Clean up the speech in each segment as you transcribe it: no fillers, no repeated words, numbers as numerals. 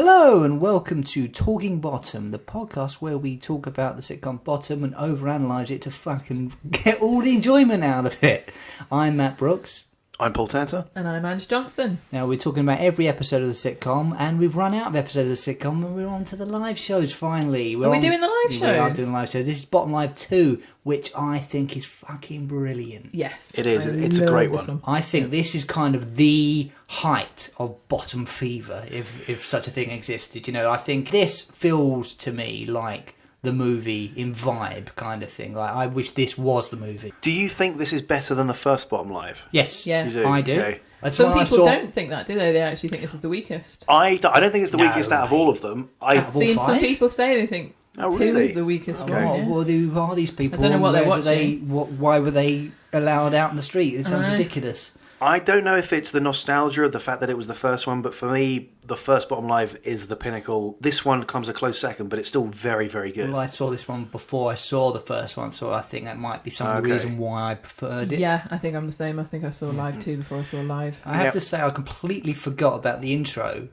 Hello and welcome to Talking Bottom, the podcast where we talk about the sitcom Bottom and overanalyze it to fucking get all the enjoyment out of it. I'm Matt Brooks. I'm Paul Tanter. And I'm Ange Johnson. Now we're talking about every episode of the sitcom, and we've run out of episodes of the sitcom, and we're on to the live shows finally. Are we doing the live shows? We are doing the live shows. This is Bottom Live 2, which I think is fucking brilliant. Yes. It is. It's a great one. I think this is kind of the height of bottom fever, if such a thing existed. You know, I think this feels to me like the movie in vibe kind of thing. Like, I wish this was the movie. Do you think this is better than the first Bottom Live? Yes, yeah. You do? I do. Okay. Some people don't think that, do they? They actually think this is the weakest. I don't think it's the weakest out of all of them. I've seen some people say they think Oh, 2 really? is the weakest one. Oh, Yeah. well, who are these people? I don't know what they're watching. Why were they allowed out in the street? It sounds ridiculous. I don't know if it's the nostalgia of the fact that it was the first one, but for me, the first Bottom Live is the pinnacle. This one comes a close second, but it's still very, very good. Well, I saw this one before I saw the first one, so I think that might be some of the reason why I preferred it. Yeah, I think I'm the same. I think I saw Live 2 before I saw Live. I have to say, I completely forgot about the intro.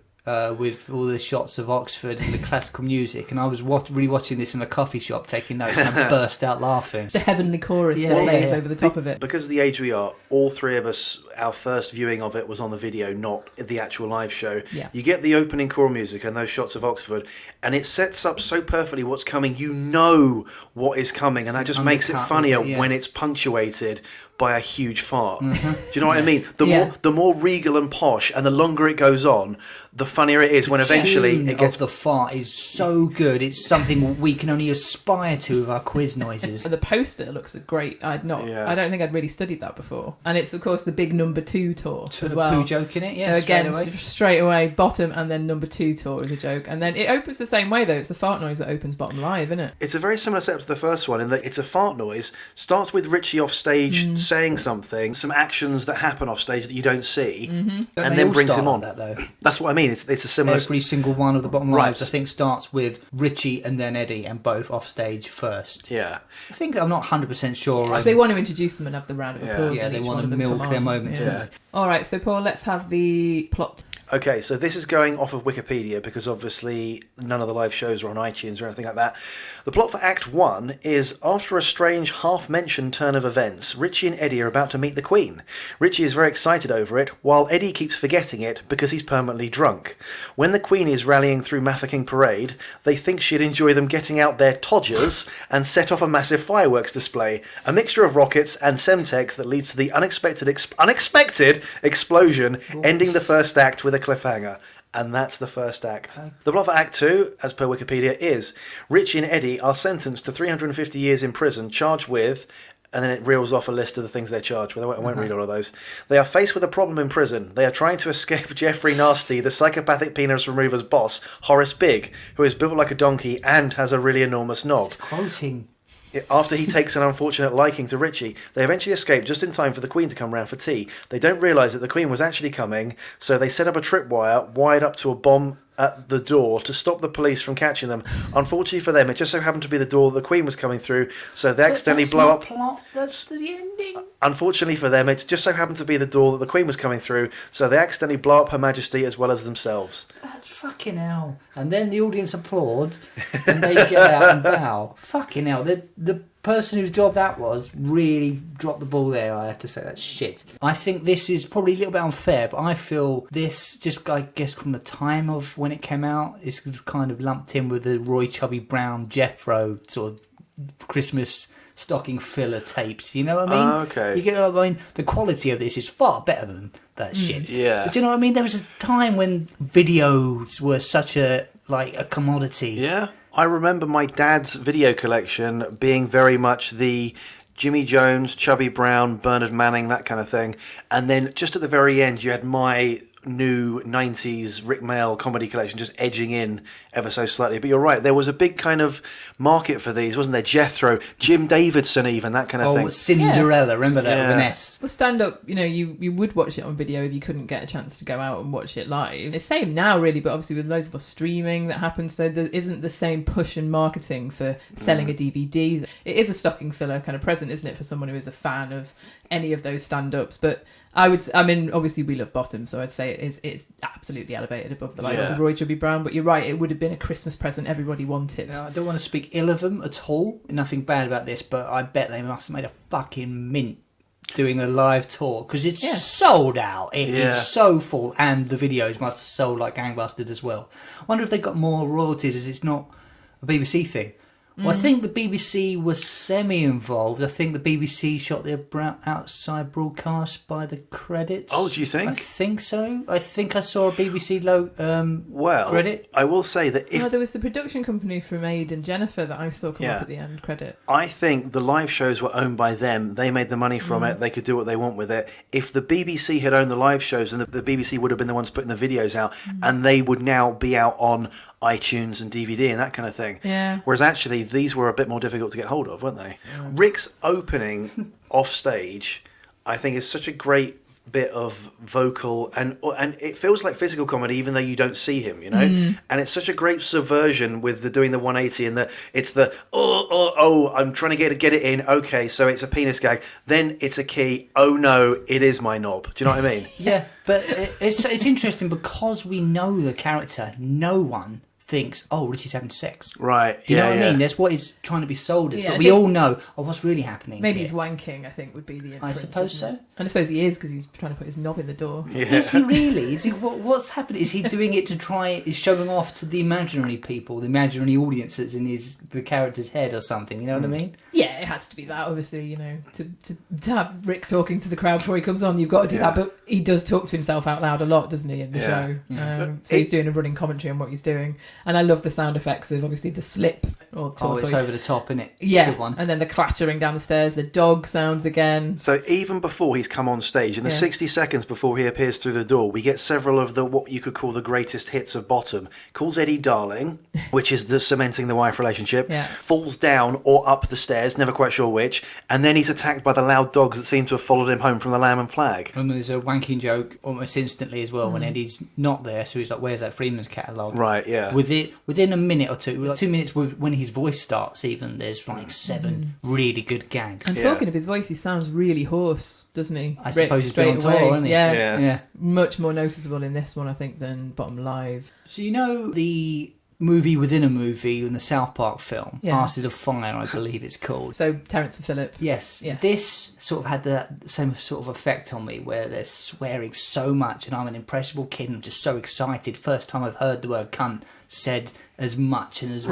With all the shots of Oxford and the classical music, and I was really watching this in a coffee shop, taking notes, and I burst out laughing. The heavenly chorus that plays over the top of it. Because of the age we are, all three of us, our first viewing of it was on the video, not the actual live show. Yeah. You get the opening choral music and those shots of Oxford, and it sets up so perfectly what's coming. You know what is coming, and that just makes it funnier when it's punctuated by a huge fart. Do you know what I mean? The more regal and posh, and the longer it goes on, the funnier it is when eventually it gets... The fart is so good. It's something we can only aspire to with our quiz noises. The poster looks great. I don't think I'd really studied that before. And it's, of course, the big number 2 tour as well. Poo joke in it, yeah. So again, straight away, Bottom and then number 2 tour is a joke. And then it opens the same way, though. It's the fart noise that opens Bottom Live, isn't it? It's a very similar setup to the first one in that it's a fart noise, starts with Richie off stage saying something, some actions that happen off stage that you don't see, and then brings him on. That's what I mean. It's a similar... Every single one of the Bottom Lives, I think, starts with Richie and then Eddie, and both off stage first. Yeah. I think I'm not 100% sure. Yeah, they want to introduce them and have the round of applause. Yeah, they want to milk their moments. Yeah. All right, so Paul, let's have the plot. Okay, so this is going off of Wikipedia because obviously none of the live shows are on iTunes or anything like that. The plot for Act 1 is, after a strange half-mentioned turn of events, Richie and Eddie are about to meet the Queen. Richie is very excited over it, while Eddie keeps forgetting it because he's permanently drunk. When the Queen is rallying through Mafeking Parade, they think she'd enjoy them getting out their todgers and set off a massive fireworks display, a mixture of rockets and semtex that leads to the unexpected explosion, ending the first act with a cliffhanger. And that's the first act. The plot for Act 2, as per Wikipedia, is Richie and Eddie are sentenced to 350 years in prison, charged with... And then it reels off a list of the things they're charged with. I won't read all of those. They are faced with a problem in prison. They are trying to escape Geoffrey Nasty, the psychopathic penis remover's boss, Horace Big, who is built like a donkey and has a really enormous knob. It's quoting. After he takes an unfortunate liking to Richie, they eventually escape just in time for the Queen to come round for tea. They don't realise that the Queen was actually coming, so they set up a tripwire wired up to a bomb at the door to stop the police from catching them. Unfortunately for them, it just so happened to be the door that the Queen was coming through, so they accidentally blow up... Plot. That's the ending. Unfortunately for them, it just so happened to be the door that the Queen was coming through, so they accidentally blow up Her Majesty as well as themselves. That's fucking hell. And then the audience applaud, and they get out and bow. Fucking hell. The person whose job that was really dropped the ball there, I have to say. That's shit. I think this is probably a little bit unfair, but I feel this, just I guess from the time of when it came out, it's kind of lumped in with the Roy Chubby Brown Geoffrey sort of Christmas stocking filler tapes. You know what I mean? Okay. You get what I mean? The quality of this is far better than that shit. Yeah. But do you know what I mean? There was a time when videos were such a commodity. Yeah. I remember my dad's video collection being very much the Jimmy Jones, Chubby Brown, Bernard Manning, that kind of thing. And then just at the very end, you had my new 90s Rick Mail comedy collection just edging in ever so slightly. But you're right, there was a big kind of market for these, wasn't there? Jethro, Jim Davidson even, that kind of thing. Cinderella, remember that with an S. Well, stand-up, you would watch it on video if you couldn't get a chance to go out and watch it live. It's the same now, really, but obviously with loads more streaming that happens, so there isn't the same push and marketing for selling a DVD. It is a stocking filler kind of present, isn't it, for someone who is a fan of any of those stand-ups, but I mean, obviously we love Bottom, so I'd say it's absolutely elevated above the likes of Roy Chubby Brown. But you're right, it would have been a Christmas present everybody wanted. No, I don't want to speak ill of them at all. Nothing bad about this, but I bet they must have made a fucking mint doing a live tour because it's sold out. It is so full, and the videos must have sold like gangbusters as well. I wonder if they got more royalties as it's not a BBC thing. Well, I think the BBC was semi-involved. I think the BBC shot their outside broadcast by the credits. Oh, do you think? I think so. I think I saw a BBC credit. I will say that if... Well, there was the production company from Ade and Jennifer that I saw come up at the end credit. I think the live shows were owned by them. They made the money from it. They could do what they want with it. If the BBC had owned the live shows, then the BBC would have been the ones putting the videos out, and they would now be out on iTunes and DVD and that kind of thing. Yeah. Whereas actually these were a bit more difficult to get hold of, weren't they? Yeah. Rick's opening off stage, I think, is such a great bit of vocal and it feels like physical comedy even though you don't see him, you know. And it's such a great subversion with the doing the 180 and it's the I'm trying to get it in. Okay, so it's a penis gag, then it's a key. Oh no, it is my knob. Do you know what I mean? Yeah, but it's interesting because we know the character. No one thinks, oh, Richie's having sex. Right. Do you know what I mean? That's what is trying to be sold as. Yeah, but we all know, what's really happening. Maybe he's wanking, I think, would be the inference. I suppose so. And I suppose he is because he's trying to put his knob in the door. Yeah. Is he really? Is he? What's happening? Is he doing it to try? Is showing off to the imaginary people, the imaginary audience that's in the character's head or something? You know what I mean? Yeah, it has to be that. Obviously, you know, to have Rick talking to the crowd before he comes on, you've got to do that. But he does talk to himself out loud a lot, doesn't he, in the show? Yeah. So he's doing a running commentary on what he's doing, and I love the sound effects of obviously the slip or tortoise. It's over the top, isn't it? Yeah, good one. And then the clattering down the stairs, the dog sounds again. So even before he's come on stage, in the 60 seconds before he appears through the door, we get several of what you could call the greatest hits of Bottom. Calls Eddie darling, which is the cementing the wife relationship. Yeah. Falls down or up the stairs, never quite sure which, and then he's attacked by the loud dogs that seem to have followed him home from the Lamb and Flag. And there's a wanking joke almost instantly as well when Eddie's not there, so he's like, "Where's that Freeman's catalogue?" Right, yeah. Within a minute or two, like 2 minutes when his voice starts, even there's like 7 really good gags. And talking of his voice, he sounds really hoarse, doesn't he? I suppose he's been on tour, hasn't he? Yeah. Much more noticeable in this one, I think, than Bottom Live. So you know the movie within a movie in the South Park film, Asses of Fire, I believe it's called. So Terence and Phillip. Yes. Yeah. This sort of had the same sort of effect on me where they're swearing so much and I'm an impressionable kid and I'm just so excited. First time I've heard the word cunt said as much and as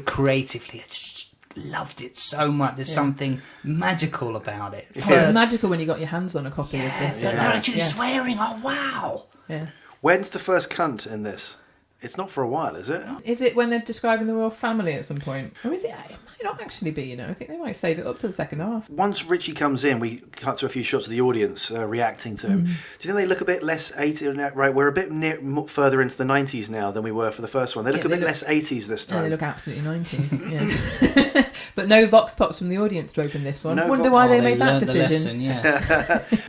creatively. I just loved it so much. There's something magical about it. Oh, it was magical when you got your hands on a copy of this. They're actually swearing. Oh, wow. Yeah. When's the first cunt in this? It's not for a while, is it? Is it when they're describing the royal family at some point? Or is it? It might not actually be, you know. I think they might save it up to the second half. Once Richie comes in, we cut to a few shots of the audience reacting to him. Do you think they look a bit less 80s? Right, we're a bit further into the 90s now than we were for the first one. They look a bit less 80s this time. Yeah, they look absolutely 90s, yeah. But no vox pops from the audience to open this one. No Wonder why they made that decision.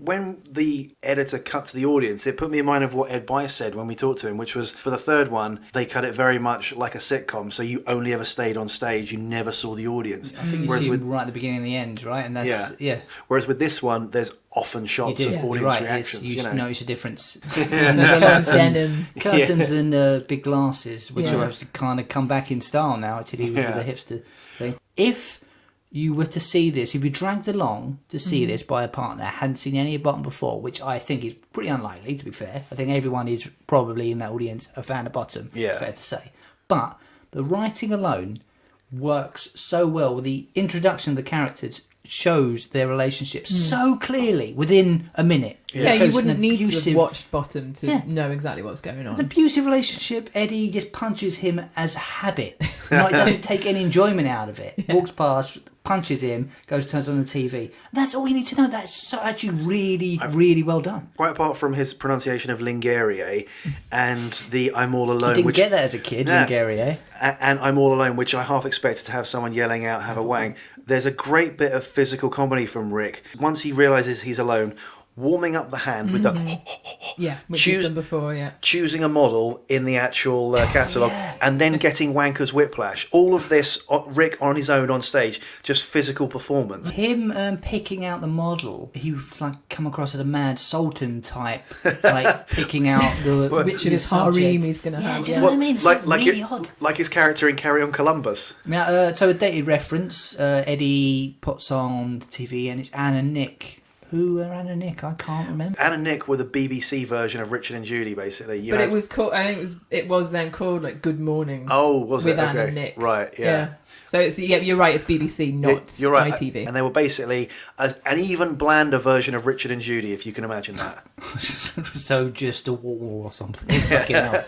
When the editor cut to the audience, it put me in mind of what Ed Bice said when we talked to him, which was for the third one, they cut it very much like a sitcom, so you only ever stayed on stage, you never saw the audience. I think you see him right at the beginning and the end, right? And that's Whereas with this one, there's often shots of audience reactions. You notice a difference. Curtains and big glasses, which have kind of come back in style now, actually, with the hipster thing. If you were to see this, if you dragged along to see this by a partner, hadn't seen any of Bottom before, which I think is pretty unlikely, to be fair. I think everyone is probably in that audience a fan of Bottom, fair to say. But the writing alone works so well with the introduction of the characters, shows their relationship so clearly within a minute. Yeah, you wouldn't need to have watched Bottom to know exactly what's going on. An abusive relationship. Eddie just punches him as habit. He doesn't take any enjoyment out of it. Walks past, punches him, turns on the TV. That's all you need to know. That's actually really, really well done. Quite apart from his pronunciation of Lingerie and the I'm All Alone. I didn't get that as a kid, Lingerie. And I'm All Alone, which I half expected to have someone yelling out, have a wank. There's a great bit of physical comedy from Rick. Once he realises he's alone, warming up the hand with the Yeah, which he's done before, yeah. choosing a model in the actual catalogue, and then getting wanker's whiplash. All of this, Rik on his own on stage, just physical performance. Him picking out the model, he was like come across as a mad sultan type, like picking out the Which of his harem he's going to have. Do you know what I mean? It's really odd. Like his character in Carry On Columbus. Now, so a dated reference, Eddie puts on the TV and it's Anne and Nick. Who are Anne and Nick? I can't remember. Anne and Nick were the BBC version of Richard and Judy, basically. It was called. I think it was then called like Good Morning. Oh, was it? With Anne Okay. and Nick. Right. Yeah. So it's you're right. It's BBC, not You're right. ITV. And they were basically an even blander version of Richard and Judy, if you can imagine that. So just a wall or something. Fucking hell.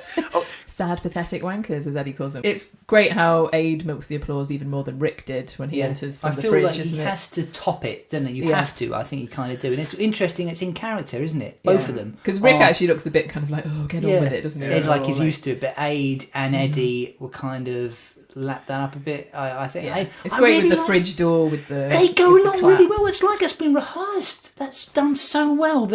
Sad, pathetic wankers, as Eddie calls them. It's great how Ade milks the applause even more than Rik did when he enters from the fridge, like isn't he it? has to top it, doesn't he? You have to. I think you kind of do. And it's interesting, it's in character, isn't it? Both of them. Because Rik actually looks a bit kind of like, oh, get on with it, doesn't he? Ed, like he's used to it, but Ade and Eddie will kind of lap that up a bit. I think. Yeah. It's great with the fridge door, with the... They go along really well. It's like it's been rehearsed. That's done so well.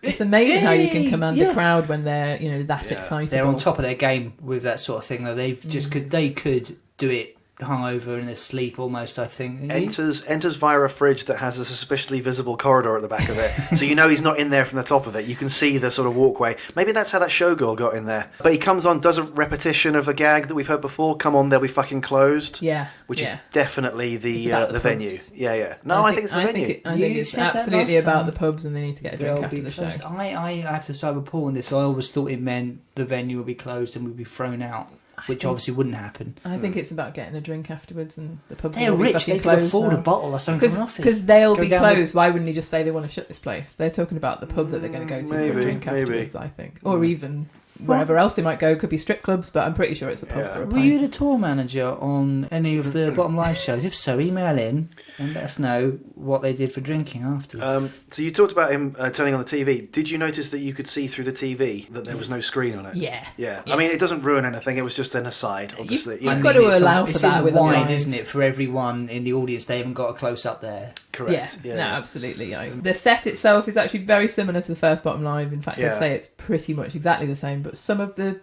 It's amazing how you can command the crowd when they're, that excited. They're on top of their game with that sort of thing. Though they could do it hungover and asleep almost. I think enters via a fridge that has a suspiciously visible corridor at the back of it, so he's not in there from the top of it. You can see the sort of walkway. Maybe that's how that showgirl got in there. But he comes on, does a repetition of a gag that we've heard before. Come on, they'll be fucking closed. Yeah, which is definitely the venue. Yeah. No, I think it's the venue. I think it's absolutely about the pubs, and they need to get a drink after the show. I have to side with Paul on this. I always thought it meant the venue would be closed and we'd be thrown out. Which obviously wouldn't happen. I think it's about getting a drink afterwards, and the pubs they're will be rich. fucking They can closed afford now. a bottle or something for nothing. Because they'll be closed. Why wouldn't he just say they want to shut this place? They're talking about the pub that they're going to go to for a drink afterwards, I think. Or even wherever else they might go. Could be strip clubs, but I'm pretty sure it's a pub for a pint. Were you the tour manager on any of the Bottom Live shows? If so, email in and let us know what they did for drinking afterwards. So you talked about him turning on the TV. Did you notice that you could see through the TV that there was no screen on it? Yeah. I mean, it doesn't ruin anything. It was just an aside, obviously. You've got to allow for that with wide, isn't it? For everyone in the audience, they haven't got a close up there. Correct. Yeah, no, absolutely. The set itself is actually very similar to the first Bottom Live. In fact, I'd say it's pretty much exactly the same, but some of the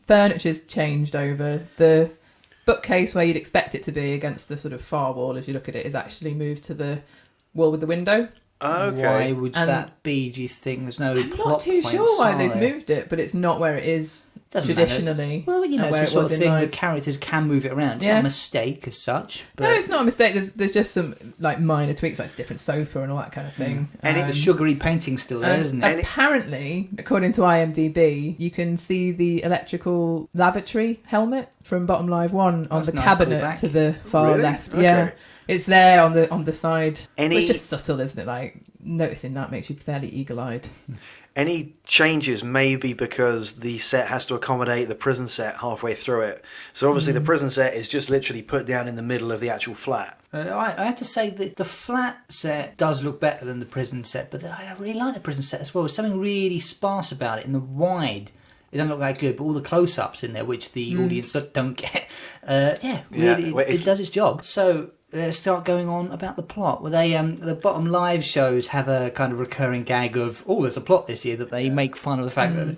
furniture's changed over. The bookcase where you'd expect it to be against the sort of far wall as you look at it is actually moved to the wall with the window. Okay. Why would that be, do you think? There's no I'm plot not too points, sure why are they've there? moved it, but it's not where it is Doesn't traditionally. Well, where it's it the sort was of in thing the live. characters can move it around. It's not a mistake as such. But No, it's not a mistake. There's just some like minor tweaks, like it's a different sofa and all that kind of thing. And the sugary painting's still there, isn't it? Apparently, according to IMDb, you can see the electrical lavatory helmet from Bottom Live 1 on the cabinet to the far left. Okay. Yeah. It's there on the side. Any... It's just subtle, isn't it? Like, noticing that makes you fairly eagle-eyed. Any changes may be because the set has to accommodate the prison set halfway through it. So obviously the prison set is just literally put down in the middle of the actual flat. I have to say that the flat set does look better than the prison set, but I really like the prison set as well. There's something really sparse about it. In the wide, it doesn't look that good, but all the close-ups in there, which the audience don't get, it does its job. So... start going on about the plot. Where they the Bottom Live shows have a kind of recurring gag of there's a plot this year that they make fun of the fact that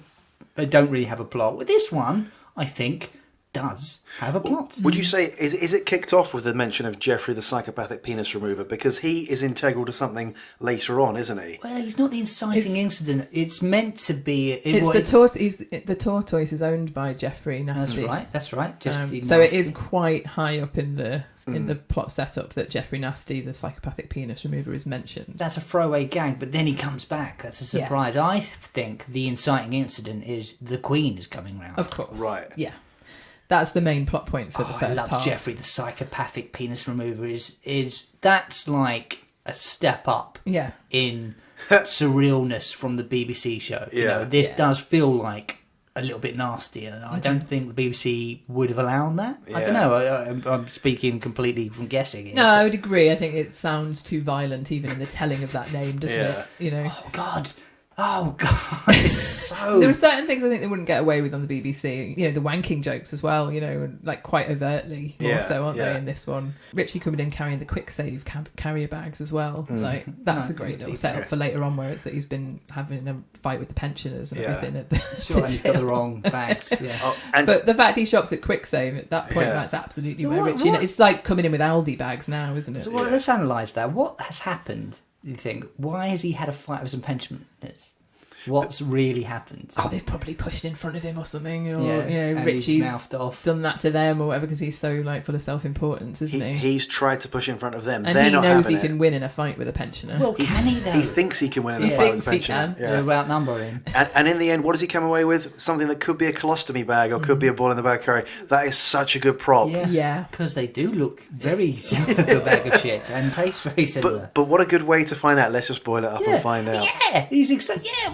they don't really have a plot. With this one, I think does have a plot. Would you say is it kicked off with the mention of Geoffrey the psychopathic penis remover, because he is integral to something later on, isn't he? Well, he's not the inciting incident. It's meant to be. The tortoise is owned by Geoffrey Nasty. That's right. So it is quite high up in the plot setup that Geoffrey Nasty, the psychopathic penis remover, is mentioned. That's a throwaway gag, but then he comes back. That's a surprise. I think the inciting incident is the Queen is coming round. Of course. Right. Yeah. That's the main plot point for the first half. I love Geoffrey, the psychopathic penis remover. That's like a step up in surrealness from the BBC show. Yeah. This does feel like a little bit nasty, and I don't think the BBC would have allowed that. I don't know. I'm speaking completely from guessing here. No, I would agree. I think it sounds too violent, even in the telling of that name, doesn't it? Oh God. Oh God, it's so. There were certain things I think they wouldn't get away with on the BBC. You know, the wanking jokes as well. You know, like quite overtly more so, aren't they? In this one, Richie coming in carrying the quick save carrier bags as well. Like that's a great little setup for later on, where it's that he's been having a fight with the pensioners and everything. At the and he's got the wrong bags. Yeah. But the fact he shops at quick save at that point, that's absolutely where Richie. It's like coming in with Aldi bags now, isn't it? So let's analyse that. What has happened? You think? Why has he had a fight with some pensioners? What's really happened? Oh, they've probably pushed in front of him or something, or and Richie's mouthed off. done that to them or whatever because he's so like full of self-importance, isn't he? He's tried to push in front of them. And They're he not knows he having can win in a fight with a pensioner. Well, can he though? He thinks he can win in a He fight with a thinks he pensioner. can. They're outnumbering. And in the end, what does he come away with? Something that could be a colostomy bag or could be a ball in the bag curry. That is such a good prop. Yeah. Because they do look very similar to a bag of shit and taste very similar. But what a good way to find out. Let's just boil it up and find out. Yeah, he's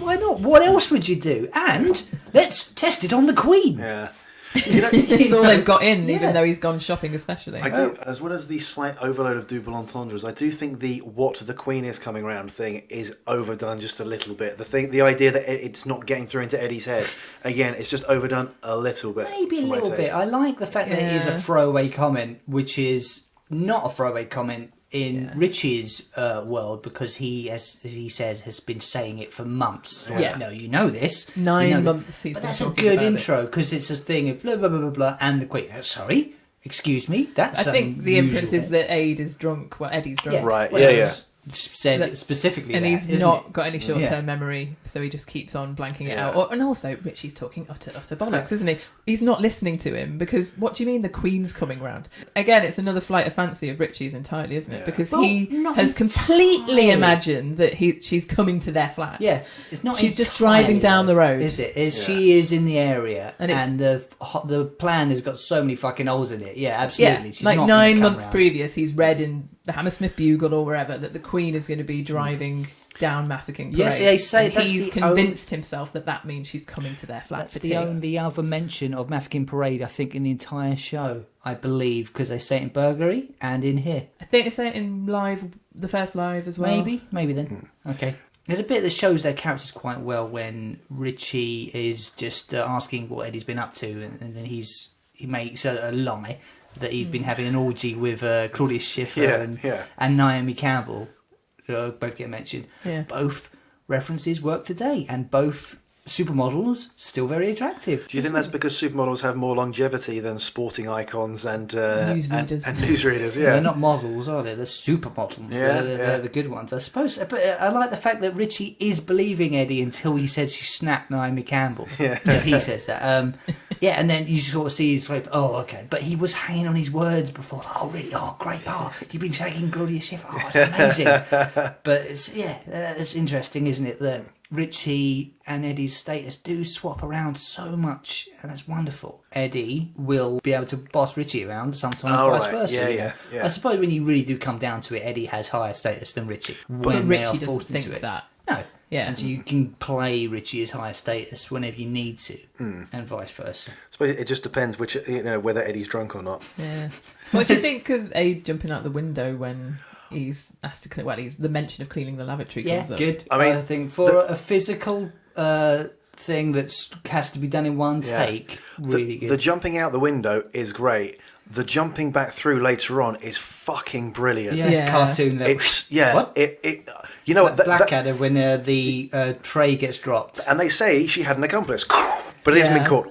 why not? What else would you do? And let's test it on the Queen. Yeah. It's all they've got in, even though he's gone shopping especially. I do, as well as the slight overload of double entendres, I do think the "what the Queen is coming round" thing is overdone just a little bit. The idea that it's not getting through into Eddie's head, again, it's just overdone a little bit. Maybe a little bit. I like the fact that it is a throwaway comment, which is not a throwaway comment in Richie's world, because he, as he says, has been saying it for months. No, you know this. 9 months he's but been that's a talking good about intro, because it's a thing of blah, blah, blah, blah, blah, and the Queen. Sorry? Excuse me? That's I think the unusual. inference is that Ade is drunk. Well, Eddie's drunk. Right, Well, yeah. Said That- specifically And that, he's isn't not it? got any short-term memory, so he just keeps on blanking it out. And also, Richie's talking utter bollocks, isn't he? He's not listening to him, because what do you mean the Queen's coming round? Again, it's another flight of fancy of Richie's entirely, isn't it? Because he has completely imagined that she's coming to their flat. Yeah, it's not. She's just driving down the road. Is it? She is in the area, And and the plan has got so many fucking holes in it. Yeah, absolutely. Yeah, She's like not 9 gonna come months round. previous, he's read in the Hammersmith Bugle or wherever that the Queen is going to be driving down Mafeking Parade. Yes, they say and that's he's the convinced himself that means she's coming to their flat That's for the tea. only other mention of Mafeking Parade, I think, in the entire show, I believe, because they say it in Burglary and in here. I think they say it in the first live as well. Maybe then. Okay. There's a bit that shows their characters quite well when Richie is just asking what Eddie's been up to, and then he makes a lie that he's been having an orgy with Claudius Schiffer and Naomi Campbell, who both get mentioned. Yeah. Both references work today, and both supermodels still very attractive. Do you think that's because supermodels have more longevity than sporting icons and Newsreaders? and newsreaders? Yeah, They're not models, are they? They're supermodels. They're the good ones, I suppose. But I like the fact that Richie is believing Eddie until he says she snapped Naomi Campbell. Yeah, he says that. And then you sort of see he's like, oh, okay. But he was hanging on his words before. Like, oh, really? Oh, great. Oh, you've been shagging Claudia Schiffer. Oh, it's amazing. But it's interesting, isn't it, that Richie and Eddie's status do swap around so much, and that's wonderful. Eddie will be able to boss Richie around sometimes, vice versa. Yeah. I suppose when you really do come down to it, Eddie has higher status than Richie. But Richie doesn't think that. No. Yeah. And so you can play Richie as higher status whenever you need to, and vice versa. I suppose it just depends whether Eddie's drunk or not. Yeah. What do you think of Ade jumping out the window when he's asked to clean? Well, he's the mention of cleaning the lavatory comes up. Good. I mean, I think for a physical thing that has to be done in one take, really good. The jumping out the window is great. The jumping back through later on is fucking brilliant. It's cartoon level. What? You know what? Blackadder when the tray gets dropped. And they say she had an accomplice, but it hasn't been caught.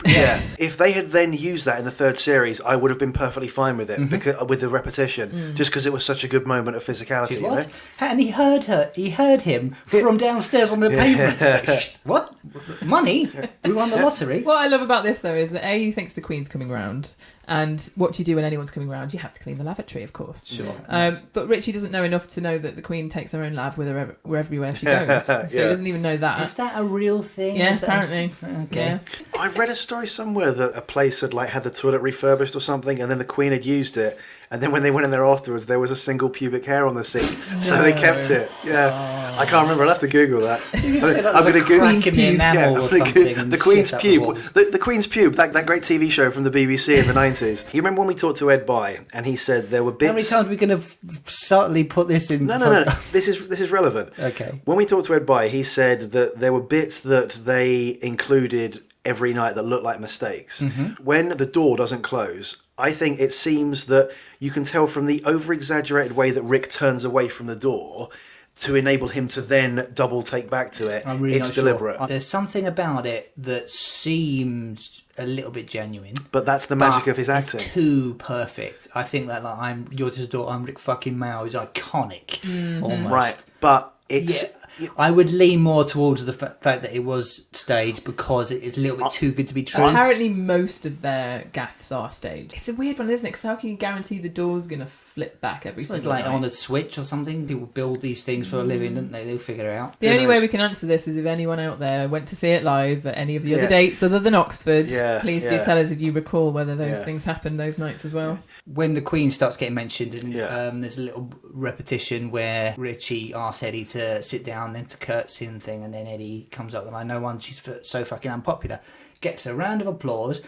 Yeah. If they had then used that in the third series, I would have been perfectly fine with it because with the repetition, just because it was such a good moment of physicality. You know? And he heard her. He heard him from downstairs on the pavement. Say, what? Money? We won the lottery. What I love about this though is that he thinks the Queen's coming round. And what do you do when anyone's coming round? You have to clean the lavatory, of course. Sure. But Richie doesn't know enough to know that the Queen takes her own lav with her everywhere she goes. So he doesn't even know that. Is that a real thing? Yeah, Is that apparently. Okay. Yeah. I read a story somewhere that a place had had the toilet refurbished or something, and then the Queen had used it, and then when they went in there afterwards, there was a single pubic hair on the sink, so they kept it. Yeah, I can't remember. I'll have to Google that. I'm going to Google the Queen's pube. The Queen's pube. That great TV show from the BBC in the 90s. You remember when we talked to Ed Bye, and he said there were bits. How many times are we going to subtly put this in? No. This is relevant. Okay. When we talked to Ed Bye, he said that there were bits that they included every night that look like mistakes. Mm-hmm. When the door doesn't close, I think it seems that you can tell from the over-exaggerated way that Rick turns away from the door to enable him to then double take back to it. I'm really it's not deliberate. Sure. There's something about it that seems a little bit genuine. But that's the magic of his acting. It's too perfect. I think that you're just a daughter, I'm Rick fucking Mao is iconic. Almost. Right. But it's... Yeah. I would lean more towards the fact that it was staged because it is a little bit too good to be true. Apparently most of their gaffes are staged. It's a weird one, isn't it? Because how can you guarantee the door's going to flip back every single like night? on a switch or something. People build these things for a living, don't they? They'll figure it out. The only way we can answer this is if anyone out there went to see it live at any of the other dates other than Oxford. Please do tell us if you recall whether those things happened those nights as well. When the Queen starts getting mentioned, and there's a little repetition where Richie asks Eddie to sit down, then to curtsy and thing, and then Eddie comes up and I know one, she's so fucking unpopular. Gets a round of applause.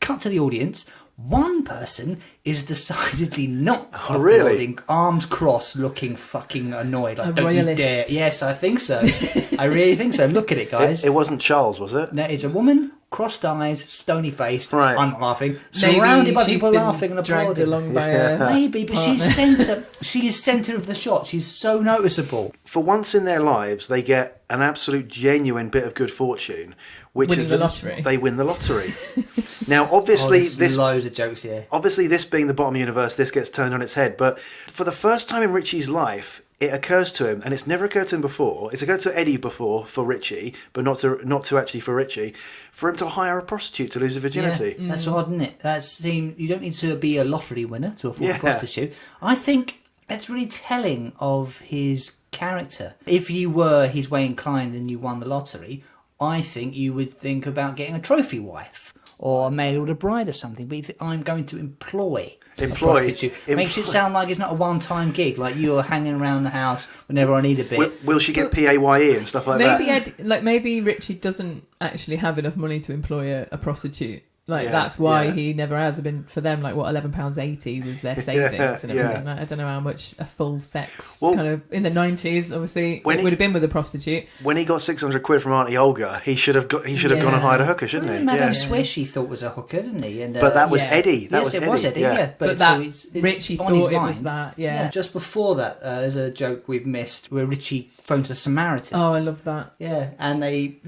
Cut to the audience. One person is decidedly not applauding, arms crossed, looking fucking annoyed. Like, don't you dare. Yes, I think so. I really think so. Look at it, guys. It wasn't Charles, was it? No, it's a woman, crossed eyes, stony faced. Right. I'm not laughing. Maybe surrounded by she's people been laughing and dragged applauding. along by a Maybe, but she's centre. She is centre of the shot. She's so noticeable. For once in their lives, they get an absolute genuine bit of good fortune, which winning is the that lottery. They win the lottery. Now, obviously, there's loads of jokes here. Obviously, this being the bottom universe, this gets turned on its head. But for the first time in Richie's life, it occurs to him, and it's never occurred to him before. It's occurred to Eddie before for Richie, but not to actually for Richie, for him to hire a prostitute to lose her virginity. Yeah, that's odd, isn't it? You don't need to be a lottery winner to afford a prostitute. I think that's really telling of his character. If you were his way inclined and you won the lottery, I think you would think about getting a trophy wife or a mail order bride or something. But you think, I'm going to employ a prostitute. Makes it sound like it's not a one-time gig, like you're hanging around the house whenever I need a bit. Will she get PAYE and stuff like that? Maybe Richie doesn't actually have enough money to employ a prostitute. That's why he never has been for them. £11.80 was their savings, and everything. I don't know how much a full sex kind of in the 90s. Obviously, it would have been with a prostitute. When he got £600 from Auntie Olga, he should have gone and hired a hooker, shouldn't he? Madame Swish, he thought was a hooker, didn't he? And, but that was Eddie. That was Eddie. Yeah. But Richie thought it was that. Yeah. Just before that, there's a joke we've missed where Richie phones the Samaritans. Oh, I love that. Yeah, and they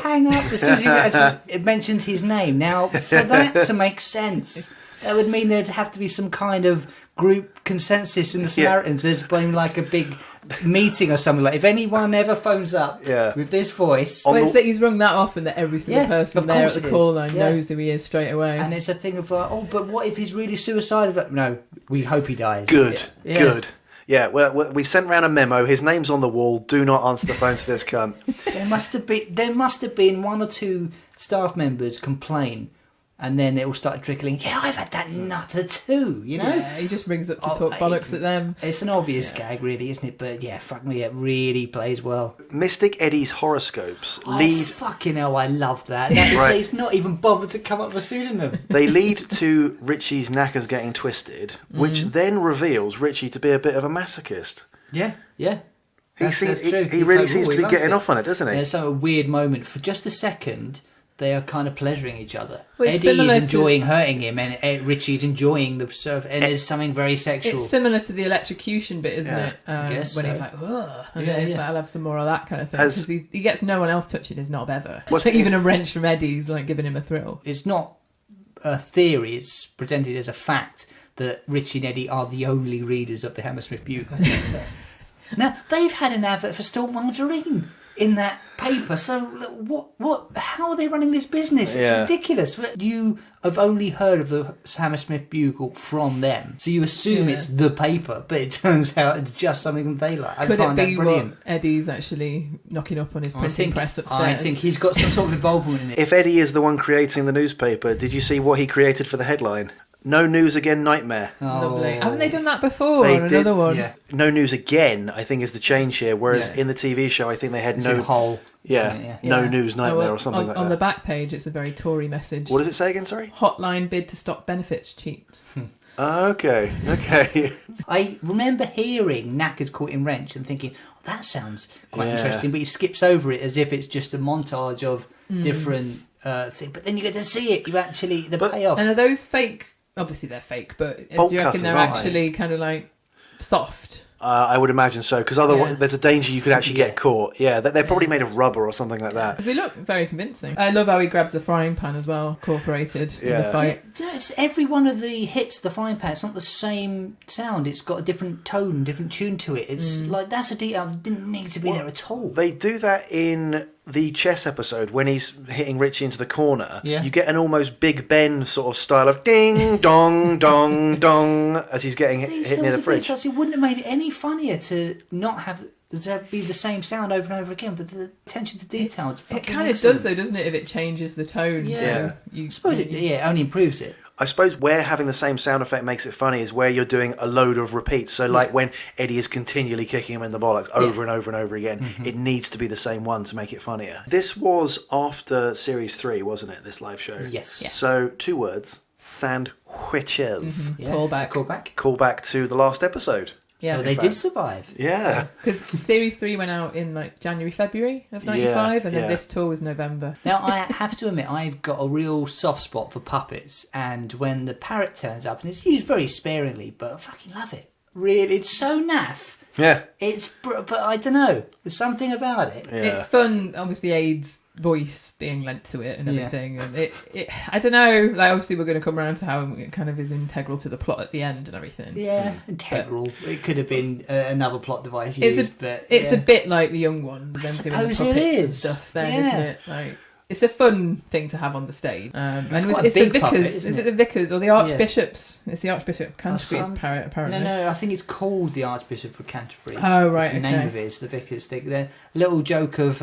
hang up as soon as it mentions his name. Now, for that to make sense, that would mean there'd have to be some kind of group consensus in the Samaritans. There's been like a big meeting or something. Like if anyone ever phones up with this voice, it's that he's rung that often that every single person there at the call line knows who he is straight away. And it's a thing of like, oh, but what if he's really suicidal? No, we hope he dies. Good. Yeah, well, we sent round a memo. His name's on the wall. Do not answer the phone to this cunt. There must have been one or two staff members complain, and then it all started trickling. Yeah, I've had that nutter too. You know. Yeah, he just rings up to talk bollocks at them. It's an obvious gag, really, isn't it? But yeah, fuck me, it really plays well. Mystic Eddie's horoscopes lead. Fucking hell, I love that. He's not even bothered to come up with a pseudonym. They lead to Richie's knackers getting twisted, which then reveals Richie to be a bit of a masochist. Yeah. That's true. He really seems to be getting off on it, doesn't he? There's a weird moment for just a second. They are kind of pleasuring each other. Well, Eddie is enjoying hurting him, and Richie's enjoying the surf. And there's something very sexual. It's similar to the electrocution bit, isn't it? Guess when so. he's like, ugh, and then he's like, I'll have some more of that kind of thing. Because he gets no one else touching his knob ever. Even a wrench from Eddie's like giving him a thrill. It's not a theory; it's presented as a fact that Richie and Eddie are the only readers of the Hammersmith Bugle. Now they've had an advert for Storm Margarine. in that paper. So what? How are they running this business? It's ridiculous. You have only heard of the Hammersmith Bugle from them, so you assume it's the paper, but it turns out it's just something that they like. Could it be what Eddie's actually knocking up on his printing press upstairs? I think he's got some sort of involvement in it. If Eddie is the one creating the newspaper, did you see what he created for the headline? No News Again Nightmare. Oh. Lovely. Haven't they done that before? Another one? Yeah. No News Again, I think, is the change here, whereas in the TV show, I think they had whole. No News Nightmare or something like that. On the back page, it's a very Tory message. What does it say again, sorry? Hotline bid to stop benefits cheats. Okay. I remember hearing Knackers Caught in Wrench and thinking, that sounds quite interesting, but he skips over it as if it's just a montage of different things. But then you get to see it, the payoff. And are those fake? Obviously they're fake, but do you reckon they're actually kind of like soft? I would imagine so, because otherwise there's a danger you could actually get caught. Yeah, they're probably made of rubber or something like that. Because they look very convincing. I love how he grabs the frying pan as well, incorporated in the fight. It's every one of the hits, the frying pan, it's not the same sound. It's got a different tone, different tune to it. It's like, that's a detail that didn't need to be there at all. They do that in the chess episode when he's hitting Richie into the corner. Yeah. You get an almost Big Ben sort of style of ding, dong, dong, dong as he's getting hit near the fridge. Details, it wouldn't have made it any funnier to not have there be the same sound over and over again, but the attention to detail. It kind of does, though, doesn't it? If it changes the tone. Yeah. So I suppose it only improves it. I suppose where having the same sound effect makes it funny is where you're doing a load of repeats. So like when Eddie is continually kicking him in the bollocks over and over and over again, it needs to be the same one to make it funnier. This was after Series 3, wasn't it, this live show? Yes. Yeah. So 2 words, sandwiches. Call back to the last episode. Yeah, so they did survive. Yeah. Because Series 3 went out in like January, February of 95, and then this tour was November. Now, I have to admit, I've got a real soft spot for puppets, and when the parrot turns up, and it's used very sparingly, but I fucking love it. Really, it's so naff. Yeah. But I don't know. There's something about it. Yeah. It's fun, obviously, Ade's voice being lent to it and everything. And it I don't know, like, obviously we're going to come around to how it kind of is integral to the plot at the end and everything. Yeah, integral. But it could have been another plot device used, but it's a bit like the young one, them doing the puppets and stuff then, isn't it? Like, it's a fun thing to have on the stage. And it's the Vicars. Is it the Vicars or the Archbishops? It's the Archbishop of Canterbury's parrot, apparently. No, I think it's called the Archbishop of Canterbury. Oh, right. That's the name of it. It's the Vicars. They're little joke of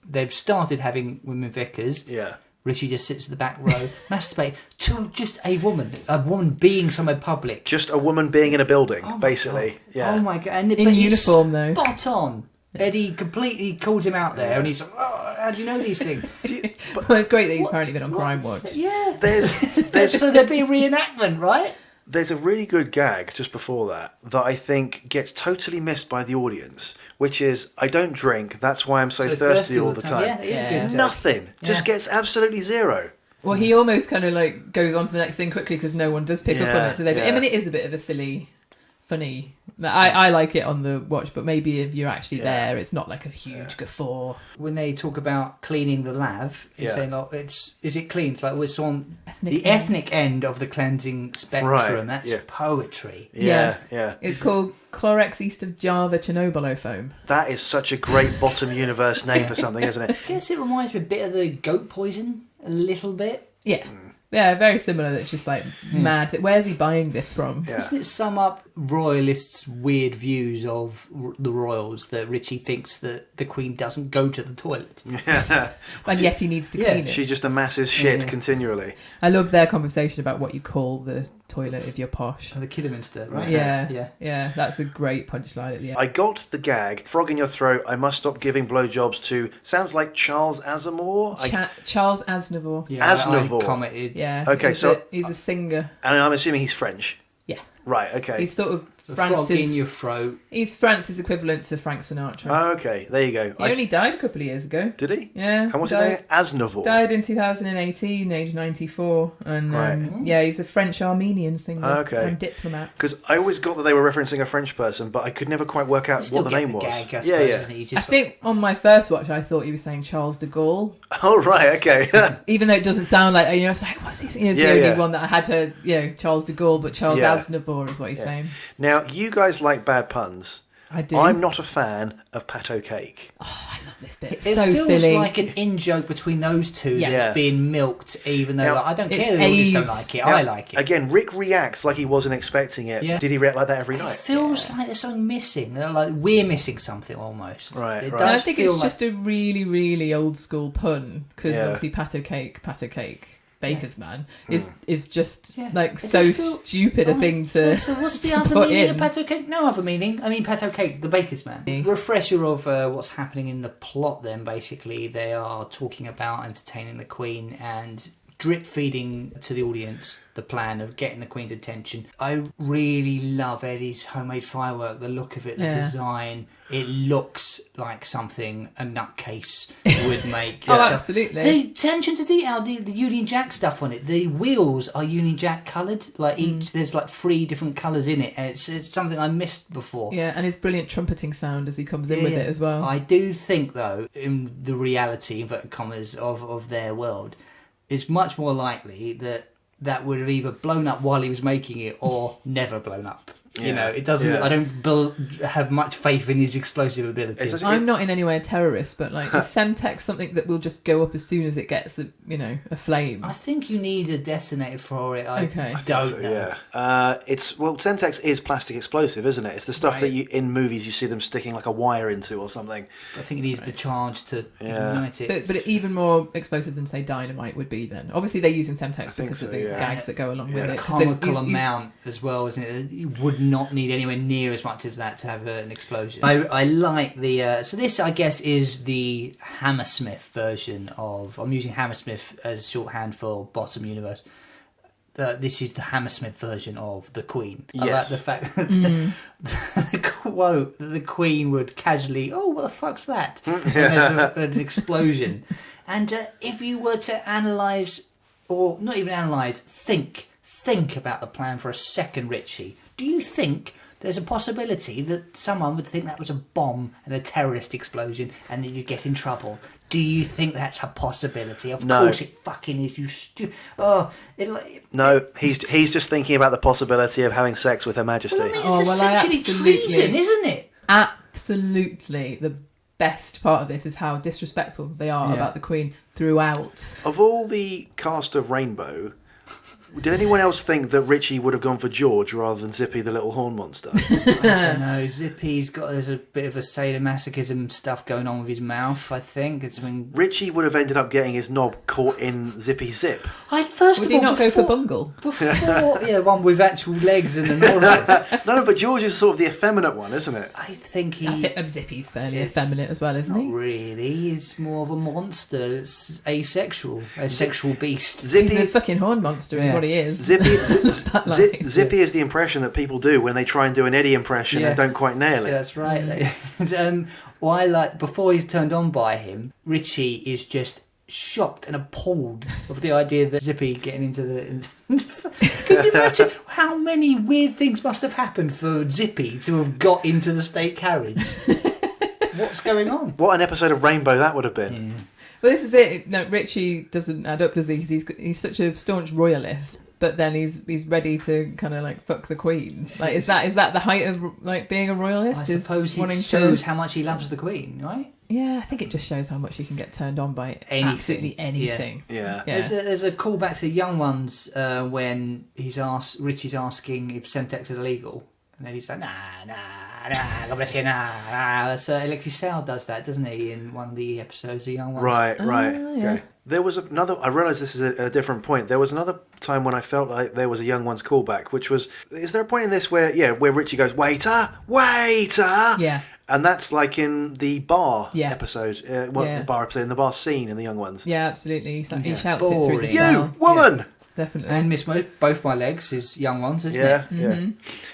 they've started having women vicars. Yeah. Richie just sits at the back row, masturbate to just a woman being somewhere public. Just a woman being in a building, basically. God. Yeah. Oh my God. And in uniform, though. Spot on. Eddie completely called him out there, and he's like, "Oh, how do you know these things?" Well, it's great that he's apparently been on Crime Watch. Yeah. There's so there'd be a reenactment, right? There's a really good gag just before that I think gets totally missed by the audience, which is, I don't drink, that's why I'm so thirsty all the time. Yeah, it is good. Nothing. Just gets absolutely zero. Well, he almost kind of like goes on to the next thing quickly because no one does pick up on it today. But I mean, it is a bit of a silly, funny. I like it on the watch, but maybe if you're actually there, it's not like a huge guffaw. When they talk about cleaning the lav, you're saying, like, is it clean? It's like, we're on the ethnic end of the cleansing spectrum. Right. That's poetry. Yeah. It's called Clorox East of Java Chernobyl foam. That is such a great bottom universe name for something, isn't it? I guess it reminds me a bit of the goat poison, a little bit. Yeah. Yeah, very similar. That's just like mad. Where's he buying this from? Yeah. Doesn't it sum up royalists' weird views of the royals, that Richie thinks that the Queen doesn't go to the toilet? Yeah. And yet he needs to clean it. She just amasses shit continually. I love their conversation about what you call the toilet if you're posh. The Kidderminster, right? Yeah. That's a great punchline at the end. I got the gag, frog in your throat, I must stop giving blowjobs to, sounds like Charles Aznavour? Charles Aznavour. Yeah, Aznavour. I commented. Yeah. Okay, he's a singer. And I'm assuming he's French? Yeah. Right, okay. He's sort of The frog in your throat. He's France's equivalent to Frank Sinatra. Oh, okay, there you go. He only died a couple of years ago. Did he? Yeah. And what's his name? Aznavour. Died in 2018, age 94. And he's a French-Armenian singer and diplomat. Because I always got that they were referencing a French person, but I could never quite work out what the name was. Gag, I think on my first watch, I thought he was saying Charles de Gaulle. Oh, right, okay. Even though it doesn't sound like, I was like, what's he saying? It was the only one that I had heard, Charles de Gaulle, but Charles Aznavour is what he's saying. Now, you guys like bad puns. I do. I'm not a fan of pato cake. Oh, I love this bit. It's It so feels silly. like an in-joke between those two Yeah. that's being milked, even though Now, like, I don't it's care the audience don't AIDS. like it. Now, I like it. Again, Rick reacts like he wasn't expecting it. Yeah. Did he react like that every It night? feels like there's something missing. Like we're missing something almost. Right, It right. does And I think feel it's like- just a really, really old school pun because Yeah. obviously pato cake, baker's man is just Yeah. like It so does feel- stupid a Right, thing to. So what's the to other put meaning in. of pato cake? No other meaning. I mean, pato cake, the baker's man. Yeah. Refresher of what's happening in the plot. Then basically, they are talking about entertaining the Queen and drip feeding to the audience the plan of getting the Queen's attention. I really love Eddie's homemade firework. The look of it, the Yeah. design. It looks like something a nutcase would make. Oh, Stuff. absolutely. The attention to detail, the Union Jack stuff on it. The wheels are Union Jack coloured. Like each, there's like 3 different colours in it, and it's something I missed before. Yeah, and his brilliant trumpeting sound as he comes in with it as well. I do think though, in the reality, inverted commas, of their world, it's much more likely that would have either blown up while he was making it or never blown up. You Yeah, know, it doesn't. yeah. I don't have much faith in his explosive abilities. It's I'm not in any way a terrorist, but like is Semtex something that will just go up as soon as it gets a flame? I think you need a detonator for it. I Okay. I don't So, know. yeah. Semtex is plastic explosive, isn't it? It's the stuff that Right. you in movies you see them sticking like a wire into or something. I think it needs the charge to Yeah. ignite it. So, but even more explosive than say dynamite would be then. Obviously they're using Semtex think because so, of the yeah. gags that go along with a it. So comical he's- amount as well, isn't it? You would not need anywhere near as much as that to have an explosion. I like the so this I guess is the Hammersmith version of. I'm using Hammersmith as shorthand for bottom universe. This is the Hammersmith version of the Queen. I like Yes. the fact that the quote that the Queen would casually, "Oh, what the fuck's that?" and there's an explosion. And if you were to analyse, or not even analyse, think about the plan for a second, Richie, do you think there's a possibility that someone would think that was a bomb and a terrorist explosion and that you'd get in trouble? Do you think that's a possibility? Of No. course it fucking is, you No, he's just thinking about the possibility of having sex with Her Majesty. Well, I mean, Oh, it's well, I essentially absolutely- treason, isn't it? Absolutely. The best part of this is how disrespectful they are Yeah. about the Queen throughout. Of all the cast of Rainbow, did anyone else think that Richie would have gone for George rather than Zippy the little horn monster? I don't know. There's a bit of a sadomasochism stuff going on with his mouth, I think. Richie would have ended up getting his knob caught in Zippy's zip. Would he not go for Bungle? Before, yeah, one with actual legs and a nostril. No, but George is sort of the effeminate one, isn't it? I think he... I think Zippy's fairly It's effeminate as well, isn't Not he? really. He's more of a monster. It's asexual. A sexual beast. He's a Zippy, fucking horn monster is Yeah. what he is. Zippy, Like- Zippy is the impression that people do when they try and do an Eddie impression Yeah. and don't quite nail it. Yeah, that's right. Well, I like before he's turned on by him, Richie is just shocked and appalled of the idea that Zippy getting into the. Can you imagine how many weird things must have happened for Zippy to have got into the state carriage? What's going on? What an episode of Rainbow that would have been. Yeah. Well, this is it. No, Richie doesn't add up, does he? Because he's such a staunch royalist, but then he's ready to kind of like fuck the Queen. Like, is that the height of like being a royalist? I Is suppose wanting it shows how much he loves the Queen, right? Yeah, I think it just shows how much you can get turned on by Anything. absolutely anything. Yeah. Yeah. There's a callback to the young ones when Richie's asking if Semtex is illegal, and then he's like, nah, God bless you, nah. So Alexis Sal does that, doesn't he, in one of the episodes, the young ones? Right. yeah. Okay. There was another. I realise this is at a different point. There was another time when I felt like there was a young one's callback, which was. Is there a point in this where Richie goes waiter, Yeah. and that's like in the bar Yeah. episode. Yeah. The bar episode, in the bar scene in the young ones. Yeah, absolutely. He Yeah. shouts it through Boring. the You cell. woman. Definitely. And Miss Both My Legs is young ones, isn't Yeah. it?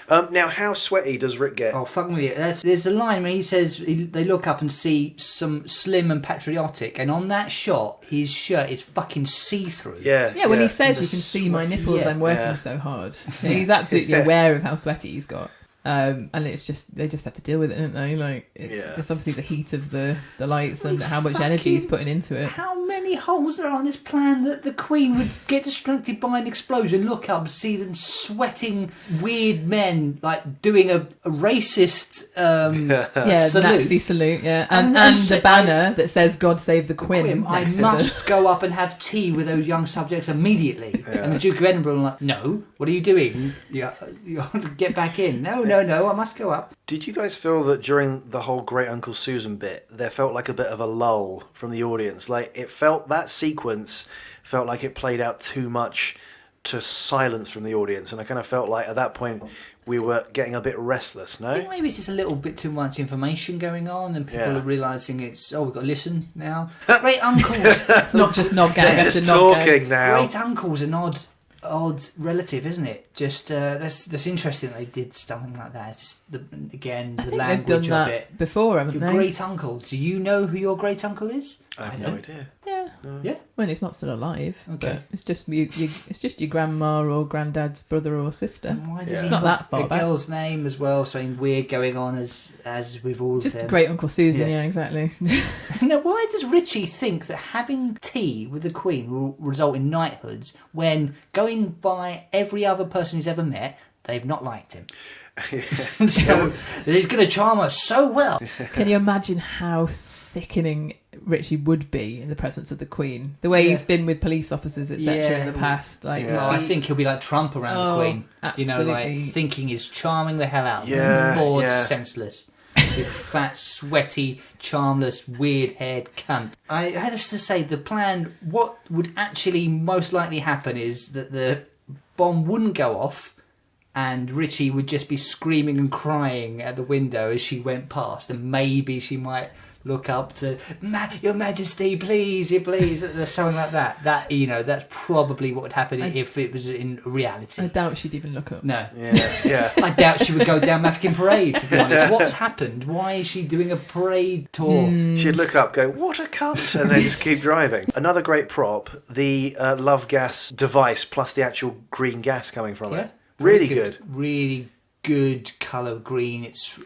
Yeah. Now, how sweaty does Rick get? Oh, fuck me. There's a line where he says they look up and see some slim and patriotic, and on that shot, his shirt is fucking see-through. Yeah. Yeah, when he And said the you can see my sweat- nipples, yeah. I'm working Yeah. so hard. Yeah, he's absolutely aware of how sweaty he's got. And it's just they just have to deal with it, don't they? Like it's obviously the heat of the lights and how much energy he's putting into it. How many holes are on this plan that the Queen would get distracted by an explosion, look up, see them sweating weird men like doing a racist salute. Nazi salute, and the banner that says "God save the Quim." I must go up and have tea with those young subjects immediately. And the Duke of Edinburgh are like, no, what are you doing? You have to get back in. No, I must go up. Did you guys feel that during the whole Great Uncle Susan bit, there felt like a bit of a lull from the audience? Like, it felt, that sequence felt like it played out too much to silence from the audience. And I kind of felt like at that point we were getting a bit restless, no? I think maybe it's just a little bit too much information going on and people are realising we've got to listen now. Great Uncles. It's not just nod gag. They're just talking now. Great Uncle's an odd relative, isn't it? Just that's interesting that they did something like that. It's just the language they've done of that it before, haven't your they? great uncle. Do you know who your great uncle is? I have no idea. Yeah. No. Yeah. Well, he's not still alive. Okay. But it's just it's just your grandma or granddad's brother or sister. And why does It's he not have that far a back. girl's name as well? Something weird going on as with all Just of them. Great Uncle Susan, Yeah. yeah exactly. Now, why does Richie think that having tea with the Queen will result in knighthoods when going by every other person he's ever met, they've not liked him? So he's going to charm her so well. Can you imagine how sickening Richie would be in the presence of the Queen? The way he's been with police officers, etc. in the past. Like, I think he'll be like Trump around the Queen. Absolutely. Like thinking he's charming the hell out of Yeah, them. Bored, yeah. senseless. Big, fat, sweaty, charmless, weird-haired cunt. I had to say, the plan, what would actually most likely happen is that the bomb wouldn't go off and Richie would just be screaming and crying at the window as she went past, and maybe she might look up to Your Majesty, please, something like that. That's probably what would happen if it was in reality. I doubt she'd even look up. No. Yeah. I doubt she would go down Mafeking Parade, to be honest. What's happened? Why is she doing a parade tour? She'd look up, go, what a cunt, and then just keep driving. Another great prop, the love gas device plus the actual green gas coming from it. Really good. Really good colour green. It's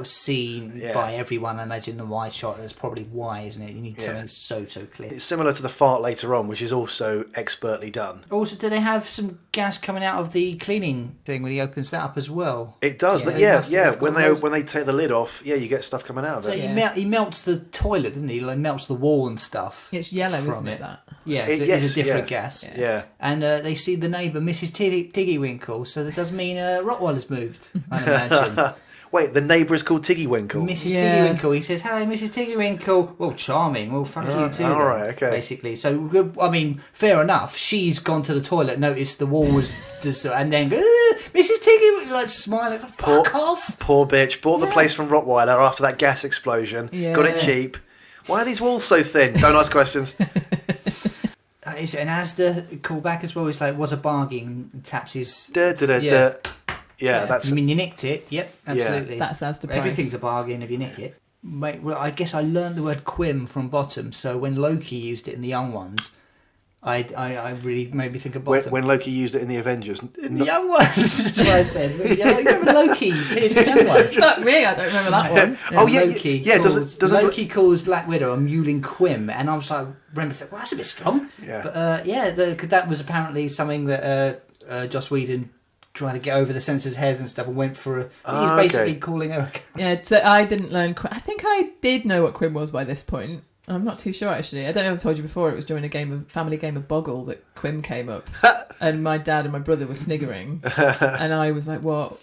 seen by everyone. I imagine the wide shot, that's probably why, isn't it? You need something so clear. It's similar to the fart later on, which is also expertly done. Also, do they have some gas coming out of the cleaning thing when he opens that up as well? It does. Yeah, When they take the lid off, you get stuff coming out of So it. he melts the toilet, doesn't he? Like, melts the wall and stuff. It's yellow, from isn't it? That. Yeah, so it's a different gas. Yeah. And they see the neighbour, Mrs. Tiggywinkle, so that does mean Rottweiler's moved, I imagine. Wait, the neighbour is called Tiggywinkle. Mrs. Tiggywinkle. He says, "Hello, Mrs. Tiggywinkle." Well, charming. Well, fuck you too. All then, right, okay. Basically, so I mean, fair enough. She's gone to the toilet, noticed the wall was, and then go, Mrs. Tiggywinkle, like smiling. Fuck off. Poor bitch. Bought the place from Rottweiler after that gas explosion. Yeah. Got it cheap. Why are these walls so thin? Don't ask questions. Is it an Asda callback as well? It's like, was a bargain. Taps his. Yeah, that's. I mean, you nicked it. Yep, absolutely. That's Asda price. Everything's a bargain if you nick it. Mate, well, I guess I learned the word Quim from Bottom, so when Loki used it in the Young Ones, I really made me think of Bottom. When Loki used it in the Avengers. In the Young Ones, that's what I said. You remember Loki in the Young Ones? Fuck me, I don't remember that one. Loki calls Black Widow a mewling Quim, and I was like, remember, well, that's a bit strong. Yeah. But that was apparently something that Joss Whedon trying to get over the censors' heads and stuff, and went for he's basically calling her. Yeah, so I didn't learn. I think I did know what Quim was by this point. I'm not too sure actually. I don't know if I told you before. It was during a family game of Boggle that Quim came up, and my dad and my brother were sniggering, and I was like, "What?"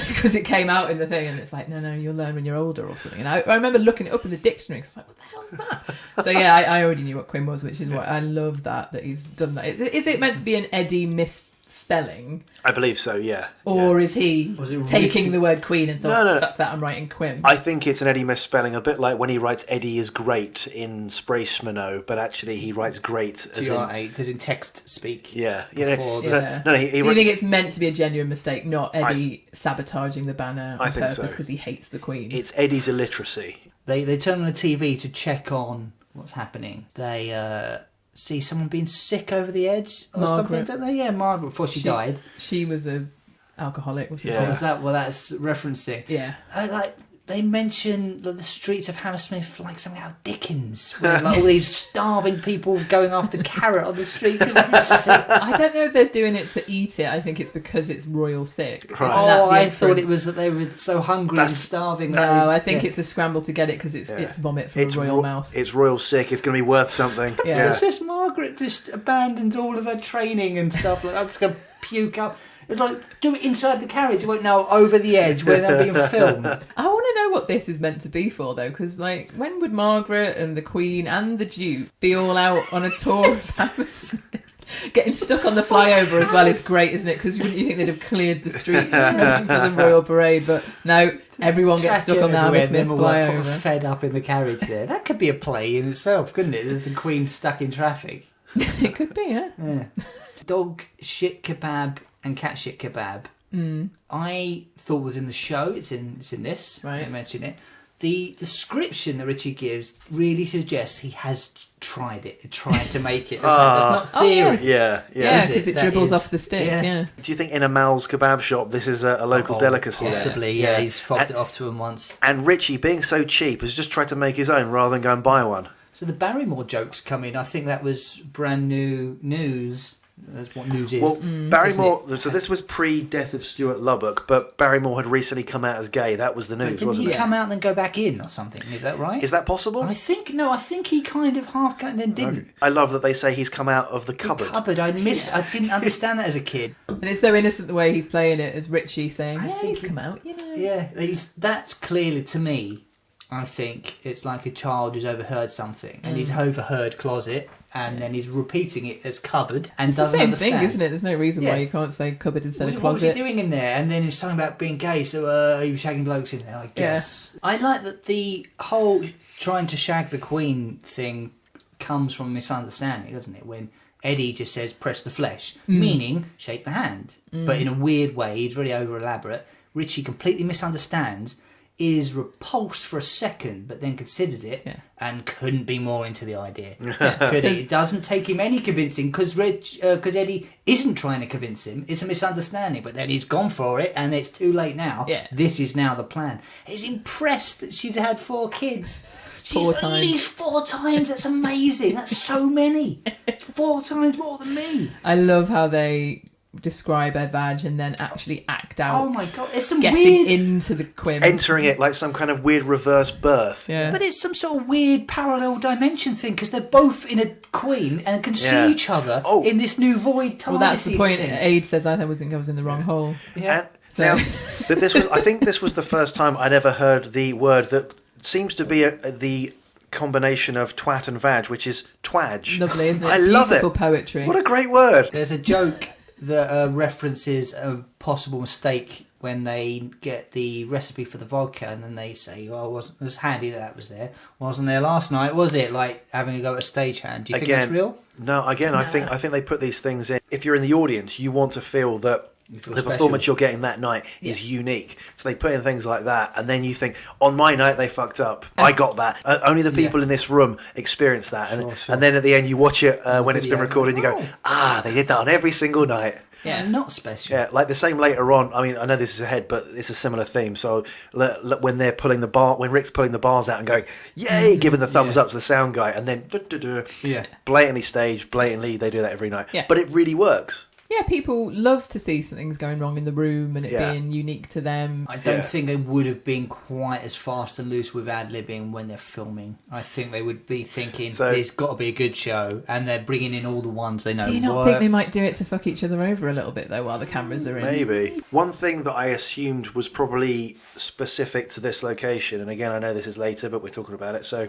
Because it came out in the thing, and it's like, "No, you'll learn when you're older or something." And I remember looking it up in the dictionary. Cause I was like, "What the hell is that?" So yeah, I already knew what Quim was, which is why I love that he's done that. Is it meant to be an Eddie misspelling? I believe so, yeah. Or is he taking Richie? the word Queen and thought, No. fuck that, I'm writing Quim? I think it's an Eddie misspelling, a bit like when he writes Eddie is great in Spraysmano, but actually he writes great as in text speak. Yeah. So you think it's meant to be a genuine mistake, not Eddie sabotaging the banner on think purpose so. because he hates the Queen? It's Eddie's illiteracy. They turn on the TV to check on what's happening. They see someone being sick over the edge or something, don't they? Yeah, Margaret, before she died. She was a alcoholic, wasn't Yeah. she? Was that what that's referencing? Yeah. Like they mention the streets of Hammersmith like something out of Dickens, where like all these starving people going after carrot on the street. 'Cause it's sick. I don't know if they're doing it to eat it. I think it's because it's royal sick. Right. Isn't that Oh, the I thought it inference? was that they were so hungry and starving. No, I think yeah. it's a scramble to get it because it's vomit from It's a royal mouth. It's royal sick. It's going to be worth something. Yeah. It's just Margaret just abandons all of her training and stuff. Like I'm just gonna puke up. It's like do it inside the carriage. You won't know over the edge where they're being filmed. I want to know what this is meant to be for, though, because like, when would Margaret and the Queen and the Duke be all out on a tour of Hammersmith? Getting stuck on the flyover as well is great, isn't it? Because wouldn't you think they'd have cleared the streets ready for the royal parade? But no, everyone gets stuck on the Hammersmith flyover. Fed up in the carriage there. That could be a play in itself, couldn't it? There's the Queen stuck in traffic. It could be, yeah. Yeah. Dog shit kebab and cat shit kebab. I thought was in the show. It's in this. Right. I mentioned it. The description that Richie gives really suggests he has tried to make it. That's not theory. Yeah, Yeah, yeah. Is because it? it That dribbles is- off the stick, yeah. yeah. Do you think in a Mal's kebab shop this is a local delicacy? there? Possibly, yeah. He's fobbed it off to him once. And Richie, being so cheap, has just tried to make his own rather than go and buy one. So the Barrymore jokes come in. I think that was brand new news. That's what news is. Well, Barrymore. isn't it? So this was pre-death of Stuart Lubbock, but Barrymore had recently come out as gay. That was the But news, didn't wasn't he it? come out and then go back in or something? Is that right? Is that possible? I think he kind of half cut and then didn't. I love that they say he's come out of the cupboard. I didn't understand that as a kid. And it's so innocent the way he's playing it, as Richie saying, I yeah, think he's come out, you know. Yeah, that's clearly to me. I think it's like a child who's overheard something and he's overheard closet and then he's repeating it as cupboard and It's the doesn't same understand. thing, isn't it? There's no reason Yeah. why you can't say cupboard instead of What was he closet. doing in there? And then it's something about being gay, so he was shagging blokes in there, I guess. I like that the whole trying to shag the Queen thing comes from a misunderstanding, doesn't it? When Eddie just says press the flesh, meaning shake the hand. But in a weird way, he's very over elaborate. Richie completely misunderstands, is repulsed for a second, but then considers it and couldn't be more into the idea. Could he? It doesn't take him any convincing because Eddie isn't trying to convince him. It's a misunderstanding, but then he's gone for it and it's too late now. Yeah. This is now the plan. He's impressed that she's had 4 kids. Four At times. least 4 times. That's amazing. That's so many. 4 times more than me. I love how they describe her vag and then actually act out. Oh my god, it's some getting weird. into the Quim. Entering it like some kind of weird reverse birth. Yeah. But it's some sort of weird parallel dimension thing because they're both in a Queen and can Yeah. see each other Oh. in this new void time. Well, that's the point. Ade says I was in the wrong hole. Yeah. And So- now, I think this was the first time I'd ever heard the word that seems to be the combination of twat and vag, which is twaj. Lovely, isn't it? I love Beautiful it. poetry. What a great word. There's a joke that references a possible mistake when they get the recipe for the vodka and then they say, "Oh, it was handy that was there. Wasn't there last night, was it?" Like having a go at a stagehand. Do you think that's real? No, again, I think they put these things in. If you're in the audience, you want to feel that feel the special. performance you're getting that night is unique. So they put in things like that, and then you think, on my night they fucked up. I got that. Only the people in this room experience that. And, Sure. and then at the end you watch it when it's been Video. recorded and you go, they did that on every single night. Yeah. Not special. Yeah, like the same later on. I mean, I know this is ahead, but it's a similar theme. So when they're pulling the bar, when Rick's pulling the bars out and going, "Yay!" giving the thumbs up to the sound guy, and then Yeah. blatantly staged, blatantly they do that every night. Yeah. But it really works. Yeah, people love to see something's going wrong in the room and it Yeah. being unique to them. I don't Yeah. think they would have been quite as fast and loose with ad-libbing when they're filming. I think they would be thinking, So- there's got to be a good show, and they're bringing in all the ones they know Do you not think they works. might do it to fuck each other over a little bit, though, while the cameras are in? Maybe. One thing that I assumed was probably specific to this location, and again, I know this is later, but we're talking about it, so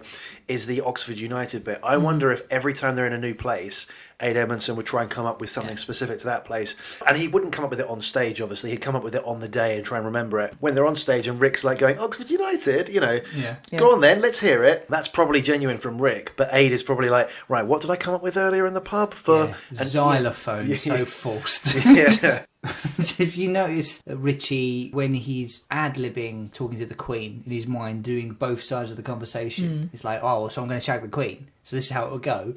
is the Oxford United bit. I wonder if every time they're in a new place, Ade Edmondson would try and come up with something specific to that place. And he wouldn't come up with it on stage, obviously. He'd come up with it on the day and try and remember it. When they're on stage and Rick's like going, "Oxford United," Yeah. Go on then, let's hear it. That's probably genuine from Rick, but Ade is probably like, right, what did I come up with earlier in the pub for... Yeah. Xylophone, so forced. Yeah. If you notice that Richie, when he's ad-libbing, talking to the Queen, in his mind, doing both sides of the conversation, it's like, oh, so I'm going to shag the Queen, so this is how it will go.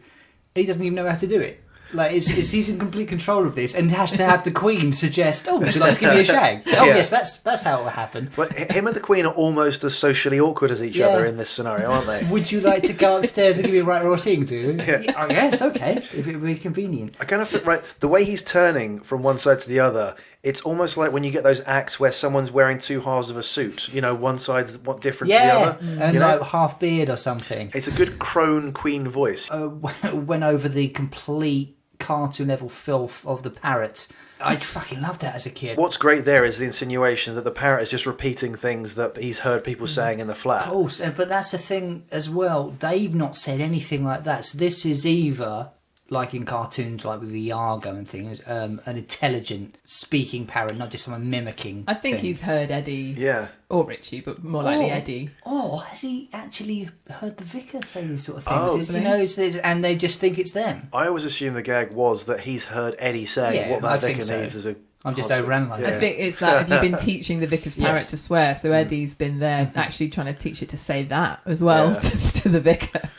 He doesn't even know how to do it. Like, he's in complete control of this and has to have the Queen suggest, "Oh, would you like to give me a shag?" Oh, yes, that's how it will happen. But him and the Queen are almost as socially awkward as each other in this scenario, aren't they? Would you like to go upstairs and give me a right raw thing to? Yeah. Oh, yes, okay, if it would be convenient. I kind of think, right, the way he's turning from one side to the other, it's almost like when you get those acts where someone's wearing two halves of a suit. You know, one side's different to the other. And you know? like half beard or something. It's a good crone Queen voice. Went over the complete cartoon level filth of the parrots. I fucking loved that as a kid. What's great there is the insinuation that the parrot is just repeating things that he's heard people saying in the flat. Of course, but that's the thing as well. They've not said anything like that. So this is either, like in cartoons like with Iago and things, an intelligent speaking parrot, not just someone mimicking I think things. he's heard Eddie. Yeah. Or Richie, but more likely Eddie. Or has he actually heard the vicar say these sort of Oh. things? And they just think it's them. I always assume the gag was that he's heard Eddie say what I that think vicar so. needs is a... I'm just constant- overanalyzing. Yeah. I think it's that have you been teaching the vicar's parrot Yes. to swear? So Eddie's been there actually trying to teach it to say that as well to the vicar.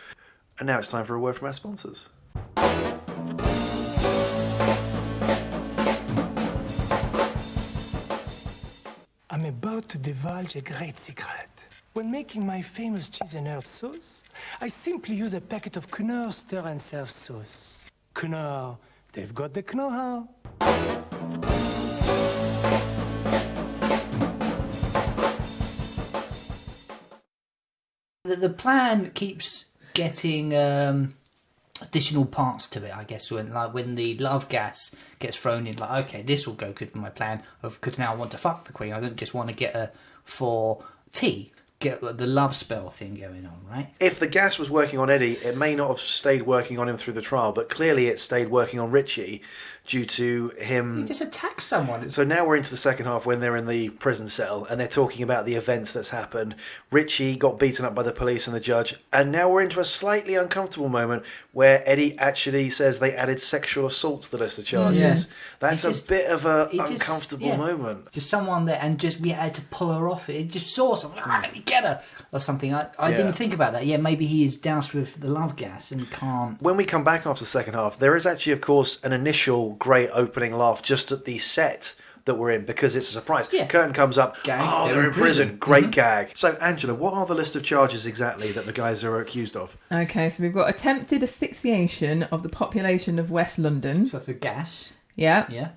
And now it's time for a word from our sponsors. I'm about to divulge a great secret. When making my famous cheese and herb sauce, I simply use a packet of Knorr stir and serve sauce. Knorr, they've got the know-how. The plan keeps getting additional parts to it, I guess. When the love gas gets thrown in, like, okay, this will go good with my plan because now I want to fuck the Queen. I don't just want to get her for tea. Get the love spell thing going on, right? If the gas was working on Eddie, it may not have stayed working on him through the trial, but clearly it stayed working on Richie due to him... He just attacks someone. So now we're into the second half when they're in the prison cell and they're talking about the events that's happened. Richie got beaten up by the police and the judge, and now we're into a slightly uncomfortable moment where Eddie actually says they added sexual assault to the list of charges. That's a bit of a uncomfortable moment. Just someone there, and just we had to pull her off. It just saw something. Let me get her or something. I didn't think about that. Yeah, maybe he is doused with the love gas and can't. When we come back after the second half, there is actually, of course, an initial great opening laugh just at the set that we're in because it's a surprise. Yeah. Curtain comes up. Gag. Oh, they're in prison. Great gag. So, Angela, what are the list of charges exactly that the guys are accused of? Okay, so we've got attempted asphyxiation of the population of West London. So for gas. Yeah. Yeah.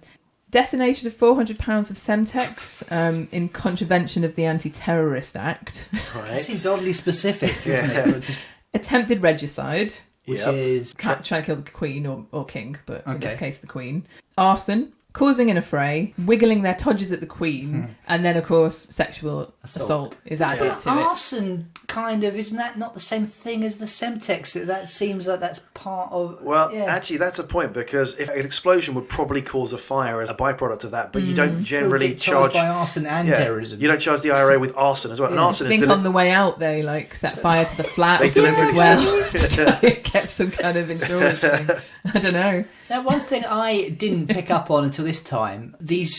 Detonation of £400 of Semtex in contravention of the Anti-Terrorist Act. Right. This is oddly specific, isn't it? Just, Attempted regicide. which Yep. is Trying to kill the Queen or King, but in this Okay. case the Queen. Arson. Causing an affray, wiggling their todgers at the Queen, and then, of course, sexual assault is added to it. arson. Kind of, isn't that not the same thing as the Semtex? That seems like that's part of. Well, yeah. actually, that's a point because if an explosion would probably cause a fire as a byproduct of that, but you don't generally Get charged charge by arson and terrorism. You don't charge the IRA with arson as well. And Yeah. arson I is think on the way out they set fire to the flat They or something as well deliberately to try and get some kind of insurance thing. I don't know. Now, one thing I didn't pick up on until this time, these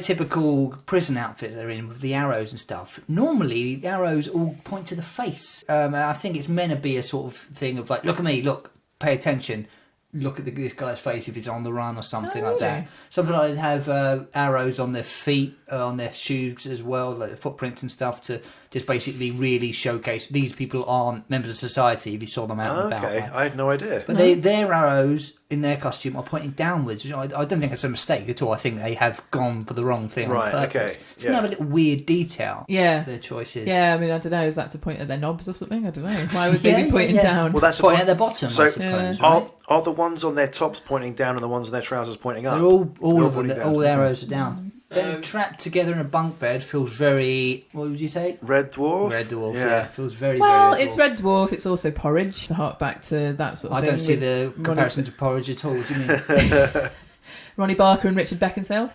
stereotypical prison outfits they're in with the arrows and stuff, normally the arrows all point to the face. I think it's meant to be a sort of thing of like, look at me, look, pay attention, look at this guy's face if he's on the run or something like that. really? Something like they have arrows on their feet, on their shoes as well, like footprints and stuff, to just basically really showcase these people aren't members of society if you saw them out and about. Okay, Like. I had no idea. But their arrows in their costume are pointing downwards. I don't think that's a mistake at all. I think they have gone for the wrong thing Right, on purpose. okay, It's another little weird detail. Yeah. Their choices. Yeah, I mean, I don't know. Is that to point at their knobs or something? I don't know. Why would they Yeah, be pointing yeah. down? Well, that's a Pointing point. at their bottom, So, I suppose. Yeah. Right? Are the ones on their tops pointing down and the ones on their trousers pointing up? They're all They're of them. pointing down. All the arrows are down. Them trapped together in a bunk bed feels very. What would you say? Red Dwarf? Red Dwarf. Yeah, feels very. Well, very it's Red Dwarf. It's also porridge. To hark back to that sort of I thing. don't see with the Ronnie- comparison to porridge at all. What do you mean? Ronnie Barker and Richard Beckinsale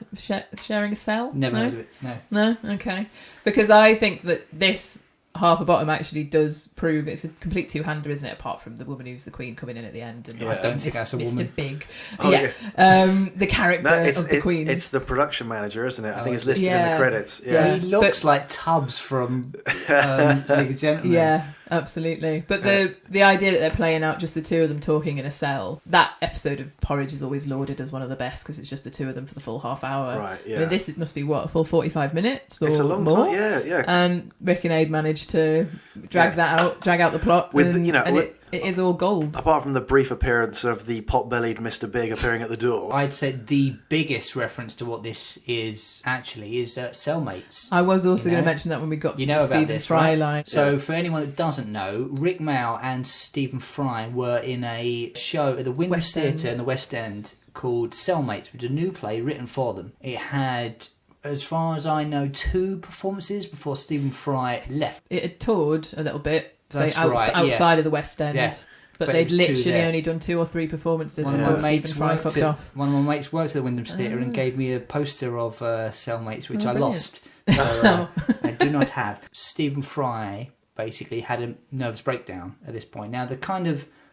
sharing a cell? Never No? heard of it. No. No? Okay. Because I think that this half a bottom actually does prove it's a complete two-hander, isn't it? Apart from the woman who's the Queen coming in at the end. And Yeah. I don't think that's a Mr. woman. Big. Oh, The character No, of the Queen. it's the production manager, isn't it? I think Oh, it's listed in the yeah. credits. Yeah. He looks like Tubbs from League of Gentlemen. Yeah. Absolutely. But the idea that they're playing out just the two of them talking in a cell, that episode of Porridge is always lauded as one of the best because it's just the two of them for the full half hour. Right, yeah. I mean, this must be, a full 45 minutes or It's a long more? time, yeah. And Rik and Ade managed to drag out the plot. It is all gold. Apart from the brief appearance of the pot-bellied Mr. Big appearing at the door. I'd say the biggest reference to what this is actually is Cellmates. I was also going to mention that when we got to the Stephen Fry line. So for anyone that doesn't know, Rick Mayall and Stephen Fry were in a show at the Wyndham Theatre in the West End called Cellmates, which was a new play written for them. It had, as far as I know, 2 performances before Stephen Fry left. It had toured a little bit. Outside of the West End. Yeah. But they'd literally only done 2 or 3 performances before Stephen Fry fucked off. One of my mates worked at the Wyndham Theatre and gave me a poster of Cellmates, which I brilliant. lost. So, I do not have. Stephen Fry basically had a nervous breakdown at this point. Now,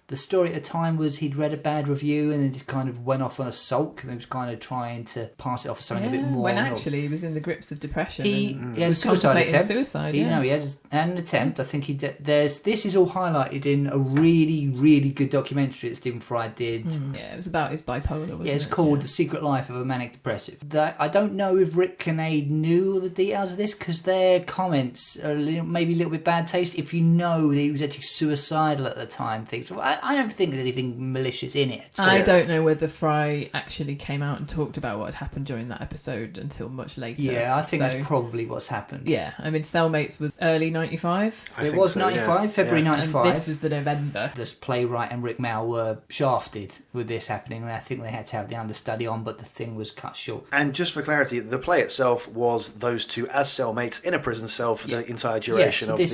the story at the time was he'd read a bad review and then just kind of went off on a sulk and he was kind of trying to pass it off as something a bit more. When actually he was in the grips of depression. He had a suicide attempt. He had an attempt. I think he did. This is all highlighted in a really, really good documentary that Stephen Fry did. It was about his bipolar, wasn't it? It's called The Secret Life of a Manic Depressive. I don't know if Rik and Ade knew all the details of this because their comments are maybe a little bit bad taste. If you know that he was actually suicidal at the time, things. I don't think there's anything malicious in it. I don't know whether Fry actually came out and talked about what had happened during that episode until much later. Yeah, I think that's probably what's happened. Yeah, I mean, Cellmates was early 95. It was 95, February 95. And this was the November. This playwright and Rik Mayall were shafted with this happening, and I think they had to have the understudy on, but the thing was cut short. And just for clarity, the play itself was those two as cellmates in a prison cell for the entire duration of the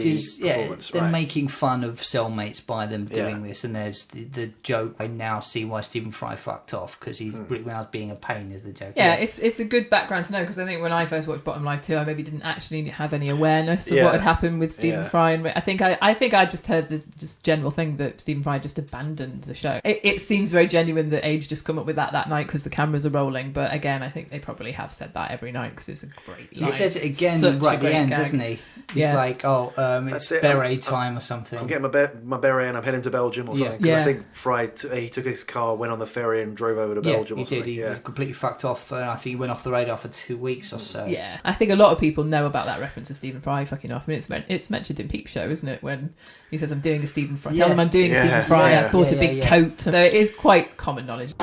performance. They're making fun of cellmates by them doing this, and there's the joke. I now see why Stephen Fry fucked off because Rik Mayall's being a pain is the joke. Yeah, it's a good background to know because I think when I first watched Bottom Life 2, I maybe didn't actually have any awareness of what had happened with Stephen Fry. And I think I just heard this just general thing that Stephen Fry just abandoned the show. It seems very genuine that Age just come up with that night because the cameras are rolling. But again, I think they probably have said that every night because it's a great line. He says it again right at the end, doesn't he? He's like, it's beret time or something. I'm getting my beret and I'm heading to Belgium or something. Because I think Fry, he took his car, went on the ferry and drove over to Belgium or something. He completely fucked off. I think he went off the radar for 2 weeks or so. Yeah, I think a lot of people know about that reference to Stephen Fry fucking off. I mean, it's mentioned in Peep Show, isn't it? When he says, I'm doing a Stephen Fry. Tell them I'm doing a Stephen Fry. I've bought a big coat. So it is quite common knowledge.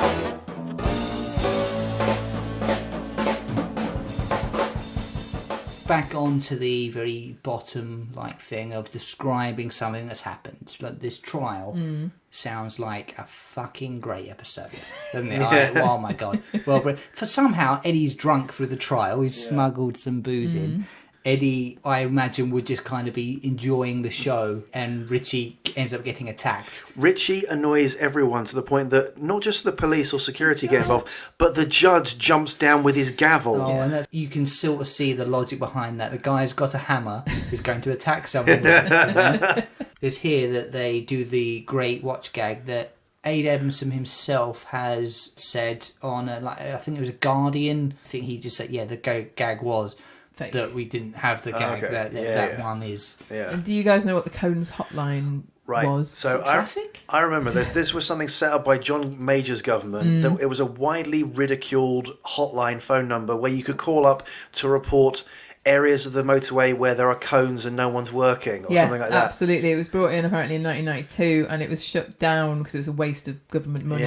Back onto the very bottom thing of describing something that's happened. Like this trial sounds like a fucking great episode, doesn't it? Oh my god! Well, but for somehow Eddie's drunk through the trial. He's smuggled some booze in. Eddie, I imagine, would just kind of be enjoying the show, and Richie ends up getting attacked. Richie annoys everyone to the point that not just the police or security get involved, but the judge jumps down with his gavel. Oh, and you can sort of see the logic behind that. The guy's got a hammer, he's going to attack someone with it. It's here that they do the great watch gag that Ade Edmondson himself has said on, I think it was a Guardian. I think he just said, the gag was fake. That we didn't have the gag. That one is. Yeah. And do you guys know what the Cones hotline was? So traffic? I remember this was something set up by John Major's government. It was a widely ridiculed hotline phone number where you could call up to report areas of the motorway where there are cones and no one's working or something like that. Absolutely. It was brought in apparently in 1992 and it was shut down because it was a waste of government money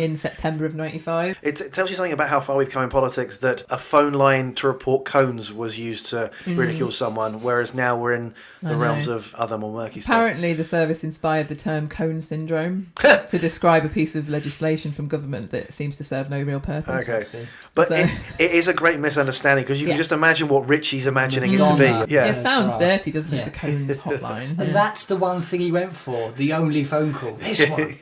in September of 95. It tells you something about how far we've come in politics that a phone line to report cones was used to ridicule someone, whereas now we're in the realms of other more murky stuff. Apparently the service inspired the term cone syndrome to describe a piece of legislation from government that seems to serve no real purpose. Okay. But it is a great misunderstanding because you can just imagine what Richie's imagining it to be. It sounds dirty, doesn't it? The Cones hotline. And that's the one thing he went for, the only phone call. This one.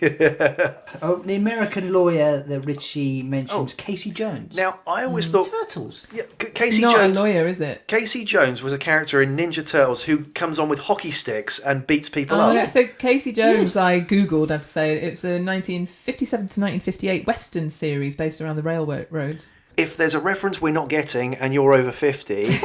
The American lawyer that Richie mentions, Casey Jones. Now, I always thought... Turtles. Yeah, Casey Jones... Not a lawyer, is it? Casey Jones was a character in Ninja Turtles who comes on with hockey sticks and beats people up. Yeah, so Casey Jones, I googled, I have to say, it's a 1957 to 1958 Western series based around the railroads. If there's a reference we're not getting and you're over 50,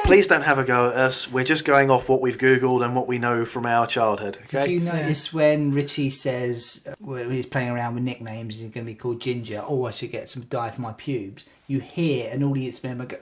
Please don't have a go at us. We're just going off what we've Googled and what we know from our childhood. Okay. Did you notice when Richie says when he's playing around with nicknames, he's going to be called Ginger? Oh, I should get some dye for my pubes. You hear an audience member go,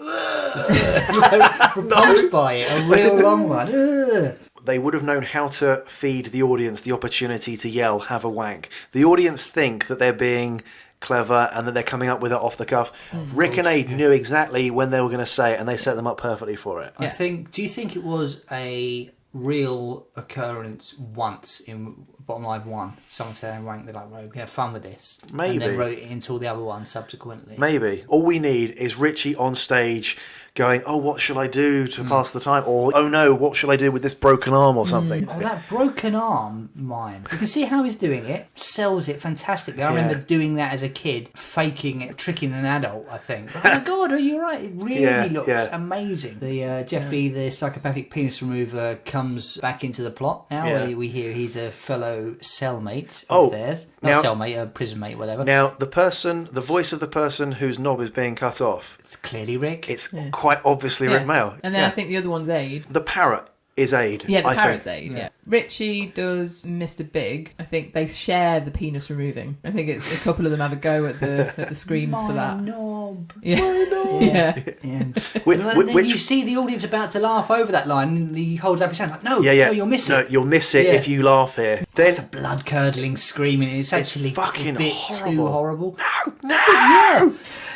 repulsed by it, a real long one. Ugh. They would have known how to feed the audience the opportunity to yell, have a wank. The audience think that they're being clever and that they're coming up with it off the cuff. Rik and Ade knew exactly when they were going to say it, and they set them up perfectly for it. I think. Do you think it was a real occurrence once in Bottom Line 1? Someone saying wank, they're like, right, we can have fun with this. Maybe. And then wrote it into all the other ones subsequently. Maybe. All we need is Richie on stage going, oh, what shall I do to pass the time? Or, oh no, what shall I do with this broken arm or something? Oh, that broken arm mime. You can see how he's doing it. Sells it fantastically. I remember doing that as a kid, faking it, tricking an adult, I think. Oh my God, are you right? It really looks amazing. The Geoffrey, the psychopathic penis remover, comes back into the plot. Now we hear he's a fellow cellmate of theirs. Not cellmate, a prison mate, whatever. Now, the voice of the person whose knob is being cut off. It's clearly Rik. It's quite obviously Rik Mayall. And then I think the other one's Ade. The parrot is Ade. Yeah, the I parrot's think. Ade, yeah. Richie does Mr. Big. I think they share the penis removing. I think it's a couple of them have a go at the screams for that. Knob. Yeah. My knob. Yeah. And then you see the audience about to laugh over that line, and he holds up his hand like, no, you'll miss it. No, you'll miss it if you laugh here. Then it's a blood-curdling screaming. It's actually fucking a bit horrible. too horrible. No! Yeah.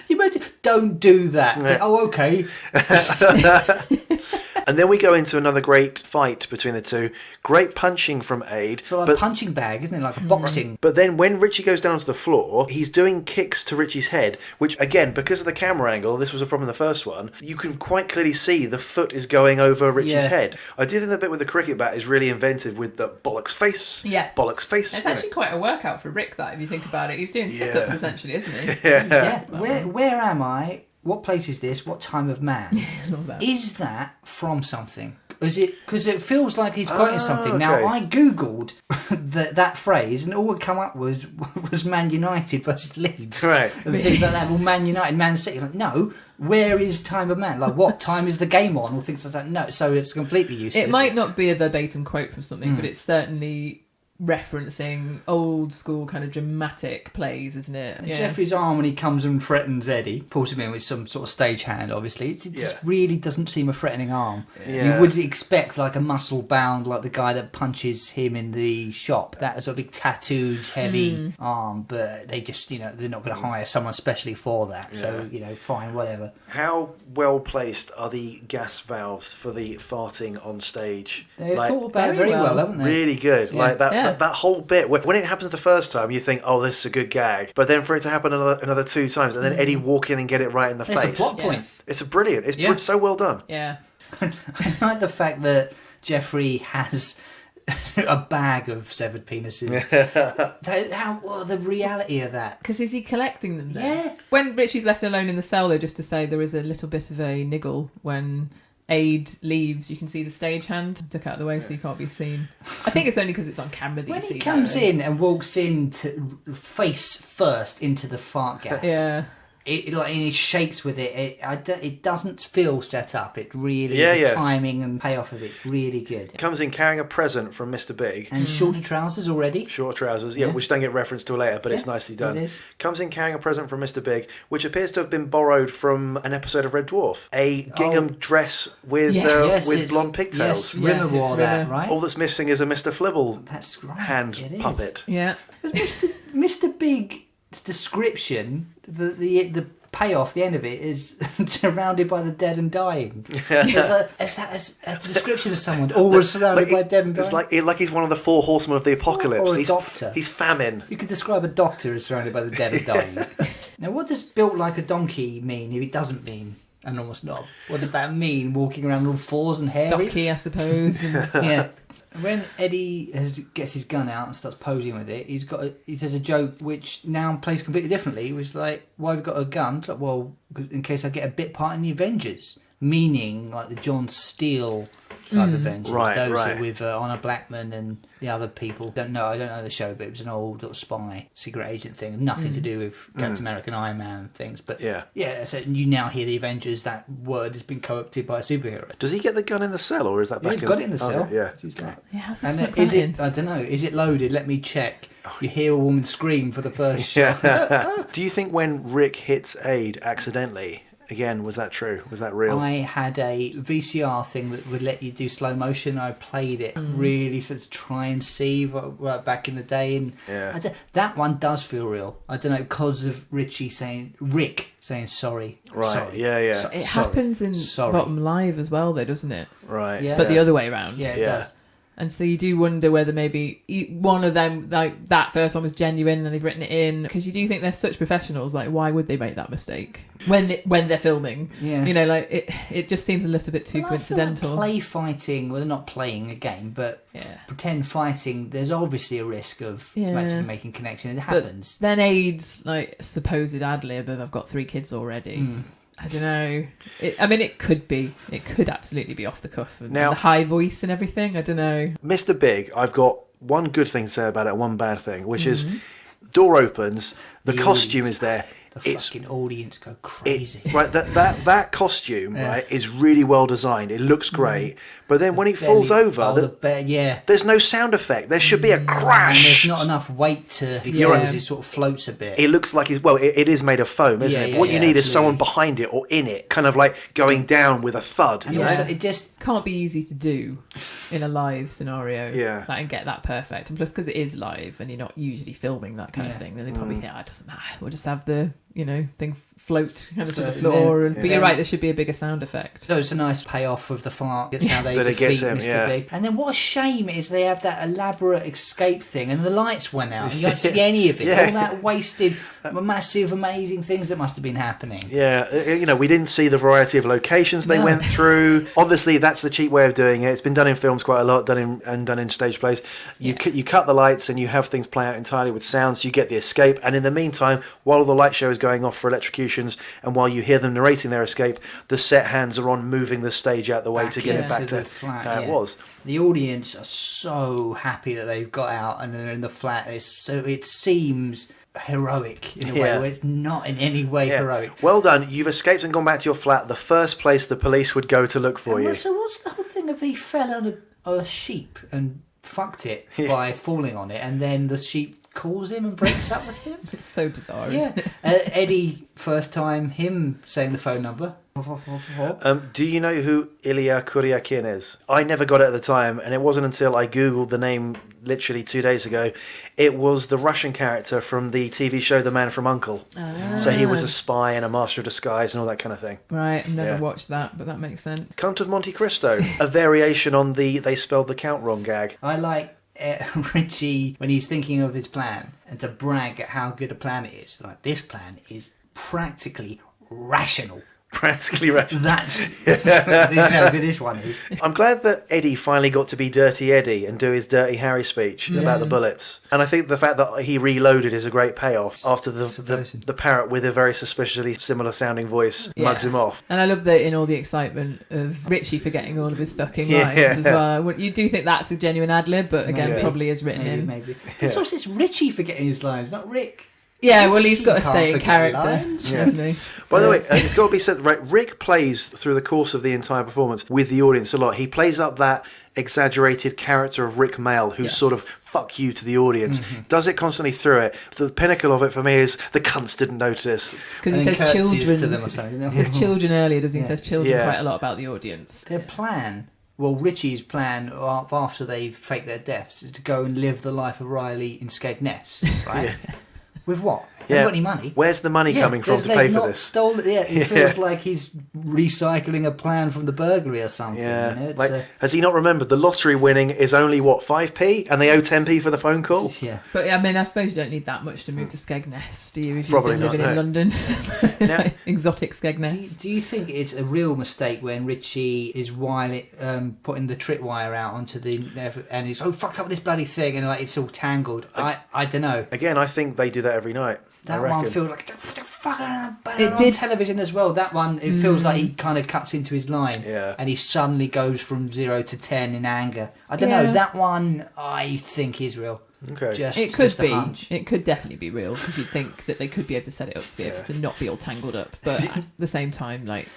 You imagine, don't do that. Yeah. Oh, okay. And then we go into another great fight between the two. Great punching from Ade. So like a punching bag, isn't it? Like boxing. But then when Richie goes down to the floor, he's doing kicks to Richie's head, which, again, because of the camera angle, this was a problem in the first one, you can quite clearly see the foot is going over Richie's head. I do think the bit with the cricket bat is really inventive with the bollocks face. Yeah. Bollocks face. It's actually quite a workout for Rik, that, if you think about it. He's doing sit-ups, essentially, isn't he? Yeah. Where am I? What place is this? What time of man? Love that. Is that from something? Is it because it feels like he's quoting something? Okay. Now I googled that phrase, and all would come up was Man United versus Leeds, Right? And things like that. Well, Man United, Man City. Like, no, where is time of man? Like, what time is the game on? Or things like that. No, so it's completely useless. It might not be a verbatim quote from something, but it's certainly referencing old school kind of dramatic plays, isn't it? Yeah. Geoffrey's arm when he comes and threatens Eddie, pulls him in with some sort of stage hand, obviously. It just really doesn't seem a threatening arm. Yeah. You would expect like a muscle bound, like the guy that punches him in the shop. That sort of big tattooed, heavy arm, but they just, they're not going to hire someone specially for that. Yeah. So, fine, whatever. How well placed are the gas valves for the farting on stage? They've thought about it very well, haven't they? Really good. Yeah. Like that whole bit. When it happens the first time, you think, oh, this is a good gag. But then for it to happen another 2 times, and then Eddie walk in and get it right in the face. It's a plot point. It's brilliant. It's so well done. Yeah. I like the fact that Geoffrey has a bag of severed penises. The reality of that. Because is he collecting them then? Yeah. When Richie's left alone in the cell, though, just to say there is a little bit of a niggle when Ade leaves, you can see the stagehand took out of the way so you can't be seen. I think it's only because it's on camera that when you see he comes that, in and walks in to face first into the fart gas. Yeah. It shakes with it. It doesn't feel set up. It really, the timing and payoff of it's really good. Comes in carrying a present from Mr. Big. And shorter trousers already. Short trousers, which don't get referenced to later, but it's nicely done. It is. Comes in carrying a present from Mr. Big, which appears to have been borrowed from an episode of Red Dwarf. A gingham dress with blonde pigtails. Yes, Rimmer wore that, right? All that's missing is a Mr. Flibble hand it is. puppet. Yeah. Mr. Big's description, the payoff, the end of it, is surrounded by the dead and dying. It's a description of someone always surrounded by dead and dying. It's like he's one of the 4 horsemen of the apocalypse. Or a doctor. He's famine. You could describe a doctor as surrounded by the dead and dying. Now, what does built like a donkey mean if it doesn't mean an enormous knob? What does that mean, walking around on 4s and hairy? Stocky, I suppose. Yeah. When Eddie gets his gun out and starts posing with it, he says a joke which now plays completely differently. It was like, why have you got a gun? It's like, well, in case I get a bit part in the Avengers. meaning like the John Steele type Avengers. Right, Those right. are with Honor Blackman and the other people. I don't know the show, but it was an old sort of spy, secret agent thing. Nothing to do with Captain America and Iron Man and things. But yeah, so you now hear the Avengers, that word has been co-opted by a superhero. Does he get the gun in the cell, or is that back He's got it in the cell. Okay, yeah. He's like, Yeah, how's he and snuck is that it? in? I don't know. Is it loaded? Let me check. You hear a woman scream for the first shot. Yeah. Do you think when Rik hits Ade accidentally, again, was that true? Was that real? I had a VCR thing that would let you do slow motion. I played it really to try and see what back in the day, and that one does feel real. I don't know, because of Rik saying sorry. Right. Sorry. Yeah. So, It happens in Bottom Live as well, though, doesn't it? Right. Yeah. But the other way around. Yeah, it does. And so you do wonder whether maybe one of them, like that first one was genuine and they've written it in, because you do think they're such professionals. Like, why would they make that mistake when they're filming? Yeah. You know, like it just seems a little bit too coincidental. Play fighting, well, they're not playing a game, but pretend fighting. There's obviously a risk of actually making connection. It happens. But then Ade's like supposed ad-lib of "I've got 3 kids already." I don't know. It could be. It could absolutely be off the cuff. And Now, the high voice and everything. I don't know. Mr. Big, I've got one good thing to say about it and one bad thing, which is door opens, the costume is there. The fucking audience go crazy. Right, that costume, right, is really well designed. It looks great, but then when it falls over, there's no sound effect. There should be a crash. And there's not enough weight to be right. It sort of floats a bit. It looks like it is made of foam, isn't it? But what you need is someone behind it or in it, kind of like going down with a thud. And you know? also, it just can't be easy to do in a live scenario. Yeah. And get that perfect. And plus, because it is live and you're not usually filming that kind of thing, then they probably think, it doesn't matter. We'll just have the thing float kind of to the floor. But you're right, there should be a bigger sound effect. So it's a nice payoff of the fart. That's how they That it defeat gets him, Mr. Big. And then what a shame it is they have that elaborate escape thing and the lights went out and you don't see any of it. All that wasted, massive, amazing things that must have been happening. Yeah, we didn't see the variety of locations they went through. Obviously, that's the cheap way of doing it. It's been done in films quite a lot, done in stage plays. You cut the lights and you have things play out entirely with sound, so you get the escape. And in the meantime, while the light show is going off for electrocutions, and while you hear them narrating their escape, the set hands are on moving the stage out the way to get it back to the flat, how it was. The audience are so happy that they've got out and they're in the flat. So it seems heroic in a way where it's not in any way heroic. Well done. You've escaped and gone back to your flat, the first place the police would go to look for you. So what's the whole thing of he fell on a sheep and fucked it by falling on it, and then the sheep calls him and breaks up with him? It's so bizarre, isn't it? Eddie, first time, him saying the phone number. Do you know who Ilya Kuryakin is? I never got it at the time, and it wasn't until I googled the name literally 2 days ago. It was the Russian character from the TV show The Man from U.N.C.L.E. So he was a spy and a master of disguise and all that kind of thing. Right, I've never watched that, but that makes sense. Count of Monte Cristo, a variation on the they spelled the count wrong gag. I like Richie when he's thinking of his plan and to brag at how good a plan it is. Like, this plan is practically rational. Practically rational. That's how good this one is. I'm glad that Eddie finally got to be Dirty Eddie and do his Dirty Harry speech about the bullets. And I think the fact that he reloaded is a great payoff after the parrot with a very suspiciously similar sounding voice mugs him off. And I love that in all the excitement of Richie forgetting all of his fucking lines as well. You do think that's a genuine ad-lib, but again, probably is written in. Maybe. It's also it's Richie forgetting his lines, not Rik. Yeah, well, he's got to stay in character, hasn't he? By the way, it's got to be said, right, Rik plays through the course of the entire performance with the audience a lot. He plays up that exaggerated character of Rik Mayall, who's sort of fuck you to the audience. Does it constantly through it. The pinnacle of it for me is the cunts didn't notice. Because he says children. To them or something. He says children earlier, doesn't he? He says children quite a lot about the audience. Their plan... Well, Richie's plan after they fake their deaths is to go and live the life of Riley in Skegness, right? With what? They haven't got any money. Where's the money coming from to pay for this? It feels like he's recycling a plan from the burglary or something. Yeah. Has he not remembered the lottery winning is only, 5p? And they owe 10p for the phone call? Yeah. But I suppose you don't need that much to move to Skegness, do you? If Probably you've been living in London. Now, exotic Skegness. Do you think it's a real mistake when Richie is putting the tripwire out onto and he's fucked up with this bloody thing and it's all tangled? I don't know. Again, I think they do that every night. That one feels like fucking on did- television as well. That one, it feels like he kind of cuts into his line, Yeah. and he suddenly goes from 0 to 10 in anger. I don't Yeah. know. That one, I think is real. Okay. It could just a be. hunch. It could definitely be real because you'd think that they could be able to set it up to be able to not be all tangled up. But at the same time, like,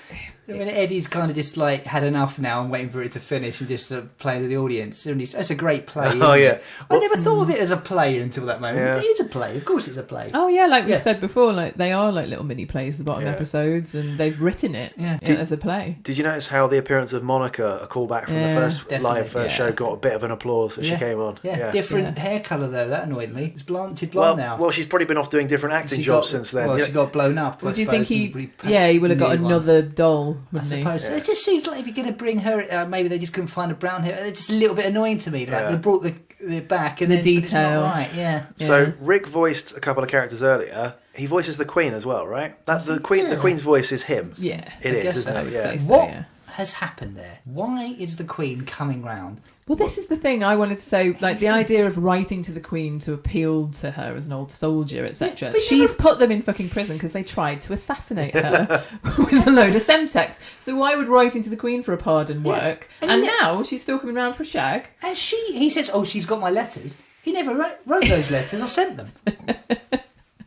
I mean, Eddie's kind of just like had enough now and waiting for it to finish and just playing to the audience. And that's a great play. Oh, isn't yeah. it? I never thought of it as a play until that moment. Yeah. It is a play. Of course, it's a play. oh yeah, like we've Yeah. said before, like they are like little mini plays, the bottom Yeah. episodes, and they've written it Yeah. as a play. Did you notice how the appearance of Monica, a callback from the Yeah, first definitely, live yeah. show, got a bit of an applause as she came on? Yeah, different hair colour though. That annoyed me. It's blonde. She's blonde now. Well, she's probably been off doing different acting She jobs got- since then. Well, Yeah. she got blown up. Would I you think suppose, he? and Yeah, he would have got new one. another doll, I wouldn't he? suppose. So it just seems like if you're going to bring her, maybe they just couldn't find a brown hair. It's just a little bit annoying to me. Like Yeah. they brought the back and The then but it's not detail. right. Yeah. So Rick voiced a couple of characters earlier. He voices the Queen as well, right? The Queen's voice is him. Yeah, It I is, guess isn't so, I it? would Yeah. say so. What Yeah. has happened there? Why is the Queen coming round? Well, this is the thing I wanted to say. Like the idea of writing to the Queen to appeal to her as an old soldier, etc. Yeah, but She's put them in fucking prison because they tried to assassinate her with a load of semtex. So why would writing to the Queen for a pardon work? And And you know- now she's still coming round for a shag. And he says, "Oh, she's got my letters." He never wrote those letters or sent them.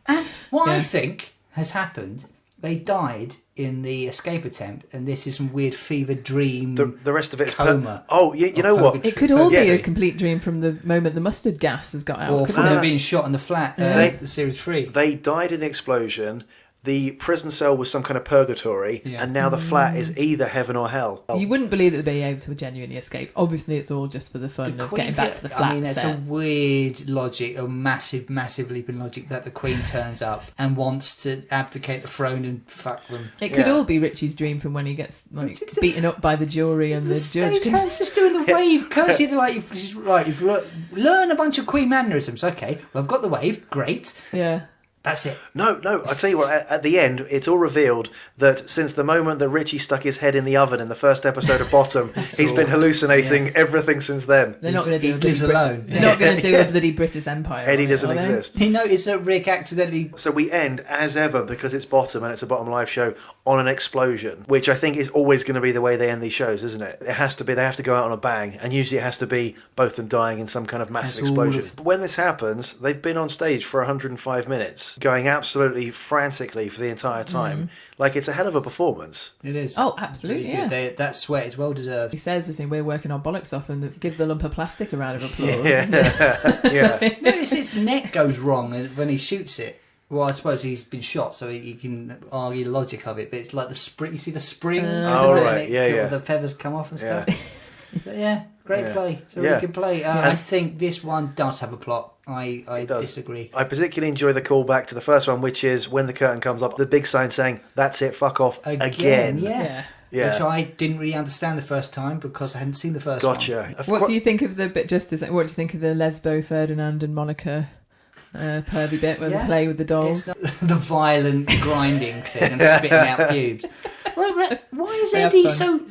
And what I Yeah. think has happened, they died in the escape attempt, and this is some weird fever dream. The rest of it's Coma. you know what? purgatory. It could all be Yeah. a complete dream from the moment the mustard gas has got out. or couldn't from it? them being shot in the flat. The series 3. They died in the explosion. The prison cell was some kind of purgatory, Yeah. and now the flat is either heaven or hell. You wouldn't believe that they'd be able to genuinely escape. Obviously, it's all just for the fun of getting back to the flat I mean, that's set. a weird logic, a massive leap in logic that the Queen turns up and wants to abdicate the throne and fuck them. It could Yeah. all be Richie's dream from when he gets like beaten up by the jury and the judge. Stagehand's just doing the wave courtesy. They're like, you've learn a bunch of Queen mannerisms. Okay, well, I've got the wave. Great. Yeah. That's it. No, I'll tell you what, at the end, it's all revealed that since the moment that Richie stuck his head in the oven in the first episode of Bottom, he's been hallucinating everything since then. They're not going to do He a bloody lives alone. They're not going to do a bloody British Empire. Eddie on it, doesn't are they? exist. He noticed that Rick accidentally. So we end, as ever, because it's Bottom and it's a Bottom Live show, on an explosion, which I think is always going to be the way they end these shows, isn't it? It has to be, they have to go out on a bang, and usually it has to be both them dying in some kind of massive That's all explosion. of- But when this happens, they've been on stage for 105 minutes, going absolutely frantically for the entire time. Like, it's a hell of a performance. It is. Oh, absolutely, Really good. That sweat is well deserved. He says, "Listen, we're working our bollocks off and give the lump of plastic a round of applause." Yeah. Notice his neck goes wrong when he shoots it. Well, I suppose he's been shot, so he can argue the logic of it. But it's like the spring. You see the spring? Oh, and right. Yeah. The feathers come off and stuff. Yeah. But yeah, great Yeah. play. So Yeah. we can play. I think this one does have a plot. I It does. disagree. I particularly enjoy the callback to the first one, which is when the curtain comes up, the big sign saying, "That's it, fuck off again." Yeah. Yeah. Which I didn't really understand the first time because I hadn't seen the first one. Gotcha. What do you think of the bit? What do you think of the Lesbo, Ferdinand, and Monica pervy bit where they play with the dolls? It's the violent grinding thing and spitting out pubes. Why is They have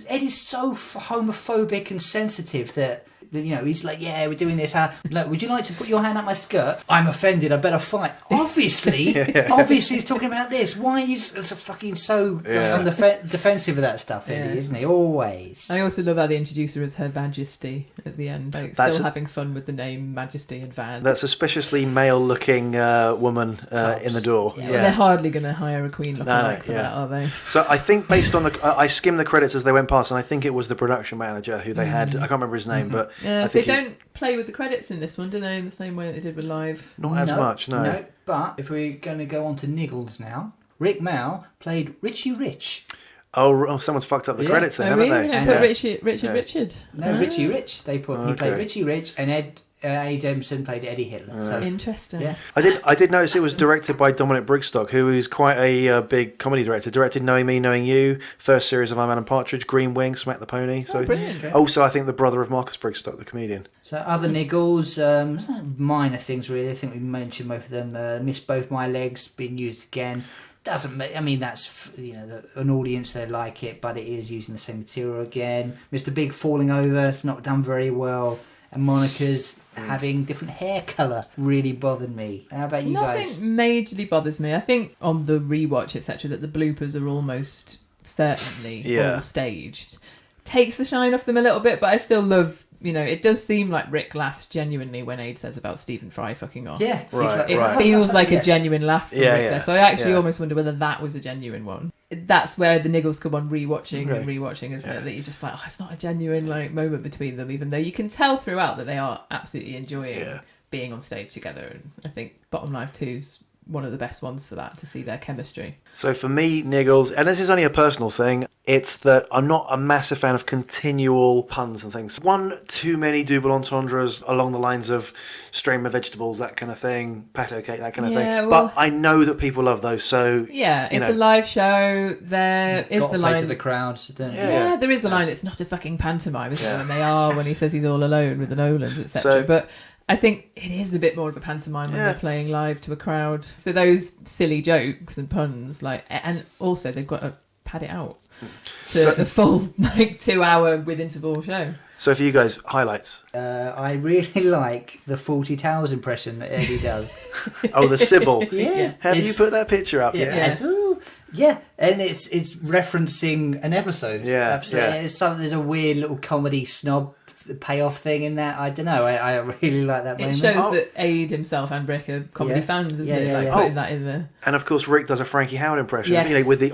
Eddie's so homophobic and sensitive that he's like, yeah, we're doing this. Look, would you like to put your hand up my skirt? I'm offended. I better fight. Obviously, he's talking about this. Why is he fucking so on the defensive of that stuff? Yeah. Isn't he? Always. I also love how they introduce her as Her Majesty at the end. Like, That's still a- having fun with the name Majesty and Van. That suspiciously male-looking woman in the door. Yeah. Well, they're hardly going to hire a Queen looking like for that, are they? So I think based on I skimmed the credits as they went past, and I think it was the production manager who they had. I can't remember his name, but I They think don't play with the credits in this one, do they? In the same way that they did with Live. not as much. No. But if we're going to go on to Niggles now, Rick Mal played Richie Rich. Oh, someone's fucked up the credits then, Oh, haven't really? they? They And, don't put Richard. No, Richie Rich. He played Okay. Richie Rich, and Ade Emerson played Eddie Hitler. So Interesting. Yeah. I did notice it was directed by Dominic Brigstock, who is quite a big comedy director. Directed Knowing Me, Knowing You, first series of I'm Man and Partridge, Green Wing, Smack the Pony. So brilliant. Okay. also, I think the brother of Marcus Brigstock, the comedian. So other Niggles, minor things really. I think we mentioned both of them. Miss Both My Legs being used again. Doesn't I mean that's an audience they like it, but it is using the same material again. Mr. Big falling over. It's not done very well. and Monica's having different hair colour really bothered me. How about you guys? Nothing majorly bothers me. I think on the rewatch, etc., that the bloopers are almost certainly all staged. Takes the shine off them a little bit, but I still love, it does seem like Rick laughs genuinely when Ade says about Stephen Fry fucking off. Yeah, right. It feels like a genuine laugh from Rick there. So I actually Yeah. almost wonder whether that was a genuine one. That's where the niggles come on rewatching and rewatching, isn't it? That you're just like, it's not a genuine moment between them, even though you can tell throughout that they are absolutely enjoying being on stage together. And I think Bottom Life 2's one of the best ones for that, to see their chemistry. So for me, Niggles, and this is only a personal thing, it's that I'm not a massive fan of continual puns and things. One, too many double entendres along the lines of strain my vegetables, that kind of thing, pato cake, that kind of thing. Well, but I know that people love those, so... Yeah, it's a live show. There is the line... to the crowd, don't you? Yeah, there is the line, it's not a fucking pantomime, isn't it? And they are, when he says he's all alone with the Nolans, etc. But I think it is a bit more of a pantomime when they're playing live to a crowd. So those silly jokes and puns, and also they've got to pad it out to a full 2 hour with interval show. So for you guys, highlights. I really like the 40 Towers impression that Eddie does. Oh, the Sybil. Yeah. Have you put that picture up yet? Yeah, and it's referencing an episode. Yeah, absolutely. yeah. It's something. There's a weird little comedy snob payoff thing in that. I don't know. I really like that moment. It shows that Ade himself and Rick are comedy fans, isn't it? Putting that in there. And of course, Rick does a Frankie Howard impression. Yes. With the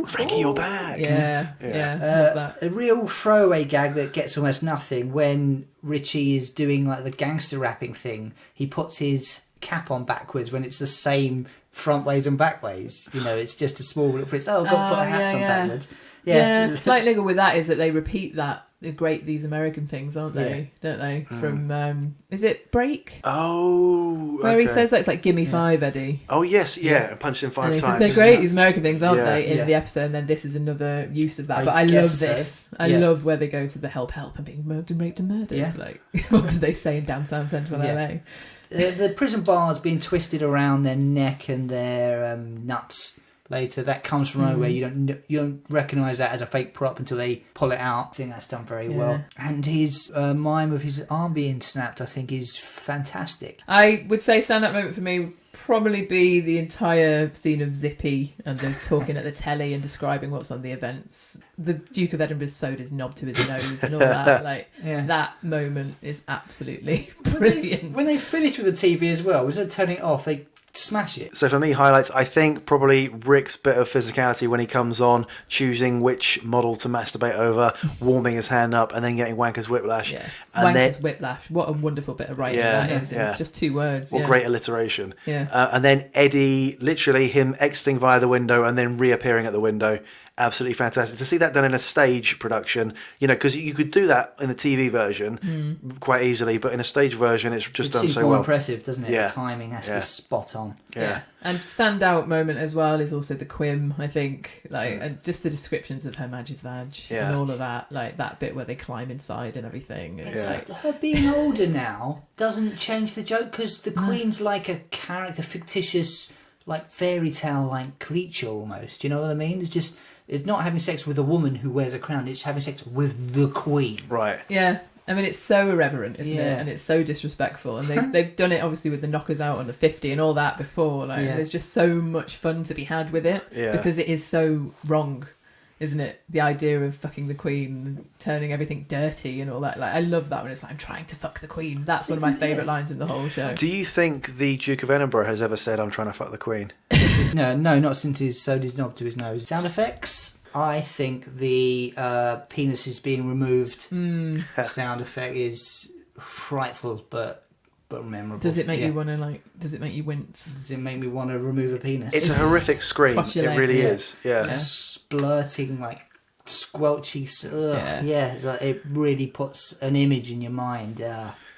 Frankie, you're back. Love that. A real throwaway gag that gets almost nothing when Richie is doing the gangster rapping thing. He puts his cap on backwards when it's the same front ways and back ways. It's just a small little print. Oh, I've got to put hats on backwards. Yeah, slight niggle with that is that they repeat that. They're great, these American things, aren't they? Don't they? From, is it Break? Oh, Where he says that, it's like, gimme 5, Eddie. Oh, yes, and punched him 5 and times. Says, they're great, these American things, aren't they, in the episode, and then this is another use of that. But I love this. I love where they go to the help and being mugged and raped and murdered. It's like, what do they say in downtown central LA? The prison bars being twisted around their neck and their nuts later, that comes from nowhere. You don't recognise that as a fake prop until they pull it out. I think that's done very well. And his mime of his arm being snapped, I think, is fantastic. I would say stand-up moment for me would probably be the entire scene of Zippy and them talking at the telly and describing what's on the events. The Duke of Edinburgh's sewed his knob to his nose and all that. That moment is absolutely brilliant. When they finish with the TV as well, instead of turning it off, they smash it. So for me, highlights, I think probably Rick's bit of physicality when he comes on, choosing which model to masturbate over, warming his hand up, and then getting wanker's whiplash. Yeah. And wanker's whiplash. What a wonderful bit of writing that is. In just 2 words. What great alliteration. Yeah. And then Eddie, literally him exiting via the window and then reappearing at the window. Absolutely fantastic to see that done in a stage production, because you could do that in the TV version quite easily, but in a stage version it's just done so more well. Impressive, doesn't it? The timing has to be spot on. And standout moment as well is also the Quim, I think, and just the descriptions of Her Majesty's vag and all of that, that bit where they climb inside and everything. It's her being older now doesn't change the joke, because the Queen's like a character, fictitious, fairy tale creature almost. Do you know what I mean? It's not having sex with a woman who wears a crown. It's having sex with the Queen. Right. Yeah. I mean, it's so irreverent, isn't it? And it's so disrespectful. And they've done it, obviously, with the knockers out on the 50 and all that before. There's just so much fun to be had with it. Yeah. Because it is so wrong, isn't it? The idea of fucking the Queen, turning everything dirty and all that. I love that when it's I'm trying to fuck the Queen. That's one of my favourite lines in the whole show. Do you think the Duke of Edinburgh has ever said, I'm trying to fuck the Queen? No, not since he's sewed his knob to his nose. Sound effects? I think the penis is being removed. Sound effect is frightful, but memorable. Does it make you want to does it make you wince? Does it make me want to remove a penis? It's a horrific scream. It really is. Yeah. Splurting, squelchy. It really puts an image in your mind.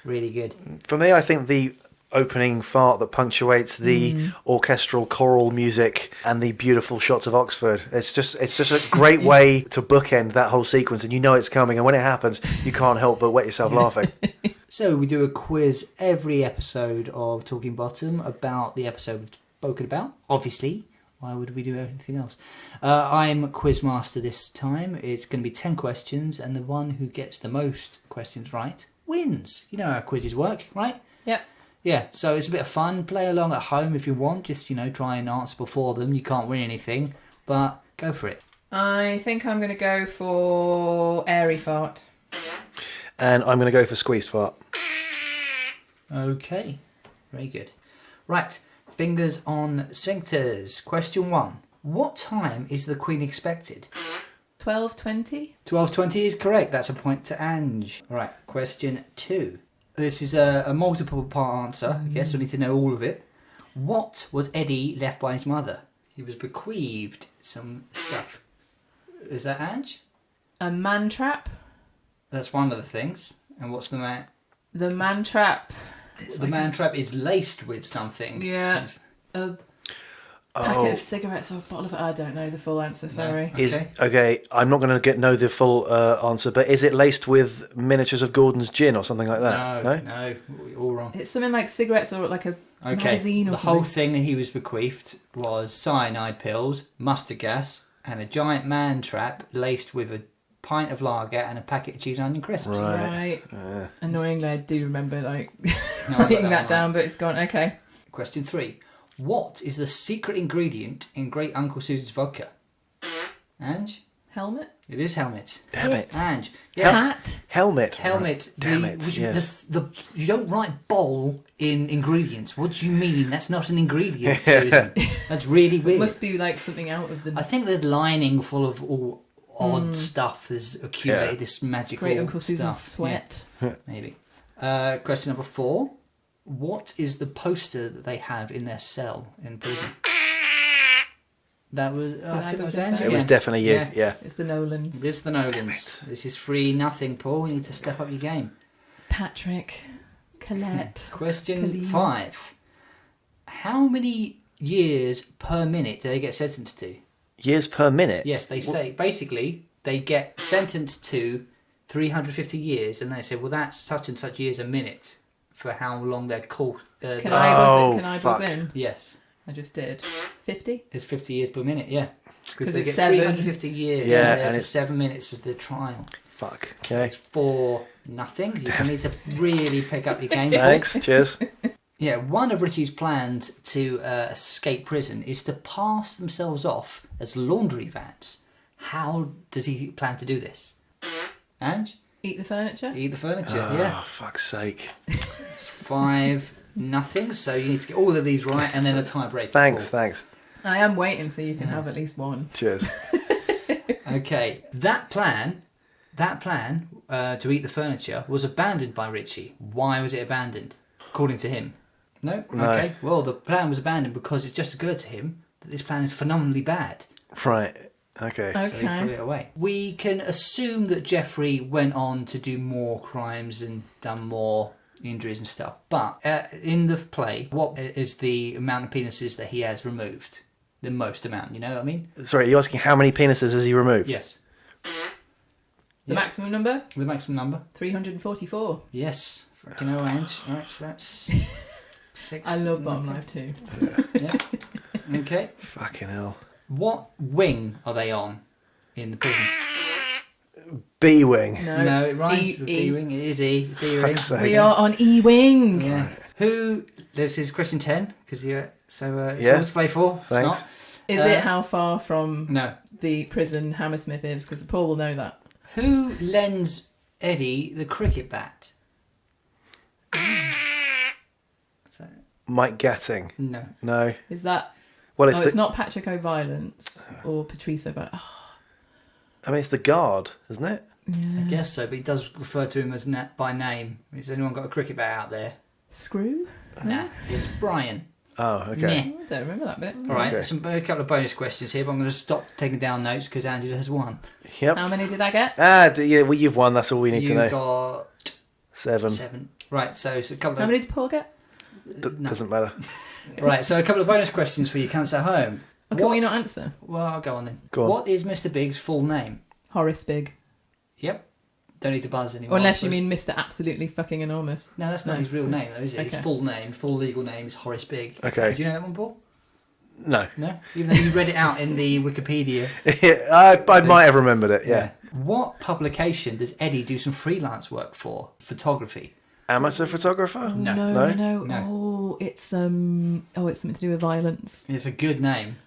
Really good. For me, I think the opening fart that punctuates the orchestral choral music and the beautiful shots of Oxford. It's just a great way to bookend that whole sequence, and it's coming, and when it happens, you can't help but wet yourself laughing. So we do a quiz every episode of Talking Bottom about the episode we've spoken about. Obviously, Why would we do anything else? I'm Quizmaster this time. It's going to be 10 questions, and the one who gets the most questions right wins. You know how quizzes work, right? Yep. Yeah, so it's a bit of fun. Play along at home if you want. Just, try and answer before them. You can't win anything, but go for it. I think I'm going to go for airy fart. And I'm going to go for squeezed fart. Okay, very good. Right, fingers on sphincters. Question 1. What time is the Queen expected? 12:20. 12:20 is correct. That's a point to Ange. Right, question 2. This is a multiple part answer. I guess we need to know all of it. What was Eddie left by his mother? He was bequeathed some stuff. Is that Ange? A man trap. That's one of the things. And what's the man? The man trap. The man trap is laced with something. Yeah. A packet of cigarettes or a bottle of... I don't know the full answer, sorry. Okay. I'm not going to know the full answer, but is it laced with miniatures of Gordon's gin or something like that? No, all wrong. It's something like cigarettes or like a magazine or the something. whole thing that he was bequeathed was cyanide pills, mustard gas, and a giant man trap laced with a pint of lager and a packet of cheese and onion crisps. Right. Annoyingly, I do remember No, I got writing that one down, right. but it's gone. Okay. Question 3. What is the secret ingredient in Great Uncle Susan's vodka? Ange? Helmet. It is helmet. Damn it. Ange? Yes. Hat. Helmet. Helmet. Damn it. Yes. You don't write bowl in ingredients. What do you mean? That's not an ingredient, Susan. That's really weird. It must be like something out of the I think the lining full of all odd stuff has accumulated this magical Great Uncle Susan's stuff. sweat. Yeah, maybe. Question number 4. What is the poster that they have in their cell in prison? That was... I think it was Andrew. It was definitely you, yeah. It's the Nolans. It is the Nolans. This is 3-0, Paul. You need to step up your game. Patrick. Colette. Question Colleen. 5. How many years per minute do they get sentenced to? Years per minute? Yes, they say... Basically, they get sentenced to 350 years, and they say, well, that's such and such years a minute for how long they're caught. Can I buzz in? Yes. I just did. 50? It's 50 years per minute, yeah. Because they it's get 7. 350 years and for it's 7 minutes was the trial. Fuck. Okay. It's 4-0. You need to really pick up your game. Thanks. Cheers. Yeah, one of Richie's plans to escape prison is to pass themselves off as laundry vans. How does he plan to do this? Ange? Eat the furniture? Eat the furniture, Oh, yeah. fuck's sake. It's 5-0, so you need to get all of these right and then a tie-break. Thanks. I am waiting so you can have at least one. Cheers. Okay, that plan to eat the furniture was abandoned by Richie. Why was it abandoned? According to him. No? Okay, well, the plan was abandoned because it just occurred to him that this plan is phenomenally bad. Right. Okay. So he threw it away. We can assume that Geoffrey went on to do more crimes and done more injuries and stuff. But in the play, what is the amount of penises that he has removed? The most amount, you know what I mean? Sorry, are you asking how many penises has he removed? Yes. The maximum number? The maximum number? 344. Yes. Fucking hell, Ange. Alright, so that's 6. I love Bottom Life too. Yeah. Okay. Fucking hell. What wing are they on in the prison? B-wing. No, it rhymes with B-wing. It is E. It's E-wing. Fuck's sake. We are on E-Wing. Yeah. Who... This is question 10, because it's Yeah. all to play for. It's Thanks. not. Is it how far from No. the prison Hammersmith is? Because Paul will know that. Who lends Eddie the cricket bat? Mike Gatting. No. No. Is that... Well, it's not Patrick O'Violence or Patrice O'Violence. Oh, I mean, it's the guard, isn't it? I guess so, but he does refer to him as by name. Has anyone got a cricket bat out there? Screw? Nah. It's Brian. Oh, okay. Meh. I don't remember that bit. All right, Okay. a couple of bonus questions here, but I'm going to stop taking down notes because Angela has won. Yep. How many did I get? You've won. That's all we need to know. You've got 7. 7. Right, so a couple of... How many did Paul get? No. Doesn't matter. Right, so a couple of bonus questions for you, cunts at home. Or can we not answer? Well, I'll go on then. Go on. What is Mr. Big's full name? Horace Big. Yep. Don't need to buzz anymore. Unless you mean Mr. Absolutely Fucking Enormous. No, that's not his real name, though, is it? Okay. His full name, full legal name is Horace Big. Okay. Do you know that one, Paul? No. No? Even though you read it out in the Wikipedia. I might have remembered it, yeah. What publication does Eddie do some freelance work for? Photography. Amateur photographer? No. No. Oh, it's something to do with violence. It's a good name.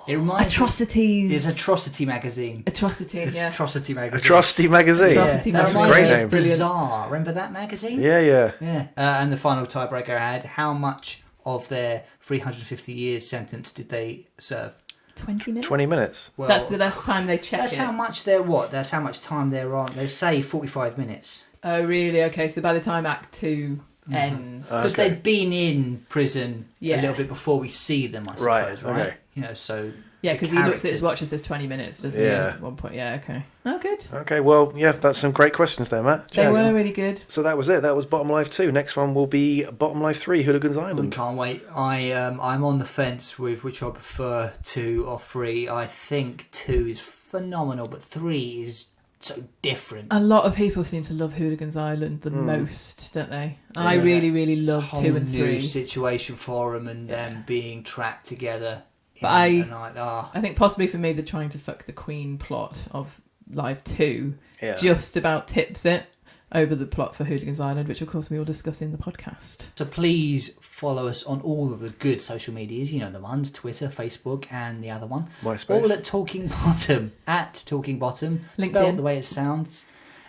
It reminds Atrocities. It's Atrocity magazine. Atrocity, It's yeah. Atrocity magazine. Atrocity magazine. Atrocity That's a magazine. great It's name. brilliant. Bizarre. Remember that magazine? Yeah. Yeah. And the final tiebreaker had, how much of their 350 years sentence did they serve? 20 minutes? 20 minutes. Well, That's the last time they check That's it. how much they're what? That's how much time they're on. They say 45 minutes. Oh, really? Okay, so by the time Act 2 ends... Because Okay. they'd been in prison Yeah. a little bit before we see them, I Right, suppose, right? okay. You know, so... Yeah, the because he looks at his characters- watch and says 20 minutes, doesn't he? Yeah. At one point, yeah, okay. Oh, good. Okay, well, yeah, that's some great questions there, Matt. They Cheers. were really good. So that was it. That was Bottom Life 2. Next one will be Bottom Life 3, Hooligans I Island. can't wait. I'm on the fence with which I prefer, 2 or 3. I think 2 is phenomenal, but 3 is so different. A lot of people seem to love Hooligans Island the most, don't they? I Yeah. really, really love It's a 2 and whole new 3. situation for them and them being trapped together. But I think possibly for me, the trying to fuck the Queen plot of Live 2 Yeah. just about tips it over the plot for Hooligans Island, which of course we will discuss in the podcast. So please follow us on all of the good social medias, you know the ones, Twitter, Facebook, and the other one. MySpace. All at Talking Bottom, at Talking Bottom, LinkedIn. spelled the way it sounds.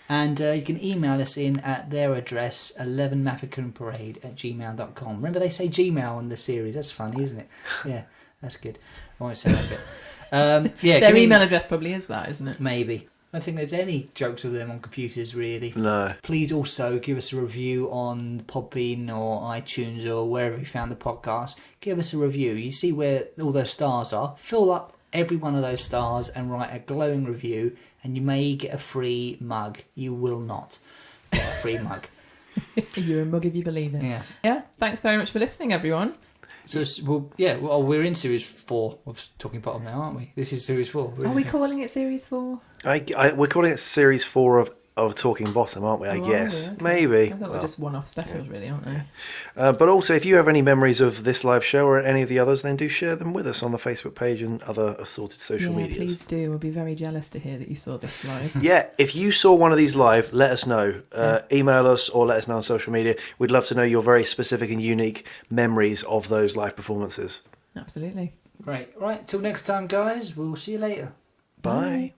And you can email us in at their address, 11mafeking@gmail.com. Remember they say Gmail in the series, that's funny, isn't it? Yeah, that's good. I won't say that bit. Yeah, Their give me- email address probably is that, isn't it? Maybe. I don't think there's any jokes of them on computers, really. No. Please also give us a review on Podbean or iTunes or wherever you found the podcast. Give us a review. You see where all those stars are. Fill up every one of those stars and write a glowing review, and you may get a free mug. You will not get a free mug. You're a mug if you believe it. Yeah. Yeah, thanks very much for listening, everyone. So, we're in series 4 of Talking Bottom now, aren't we? This is series 4. Are we calling it Series 4? We're calling it Series 4 of Talking Bottom, aren't we? I Oh, guess. are we? Okay. Maybe. I thought we're Well, just one-off specials, really, aren't they? but also, if you have any memories of this live show or any of the others, then do share them with us on the Facebook page and other assorted social Yeah, medias. please do. We'll be very jealous to hear that you saw this live. Yeah, if you saw one of these live, let us know. Email us or let us know on social media. We'd love to know your very specific and unique memories of those live performances. Absolutely. Great. Right, till next time, guys. We'll see you later. Bye.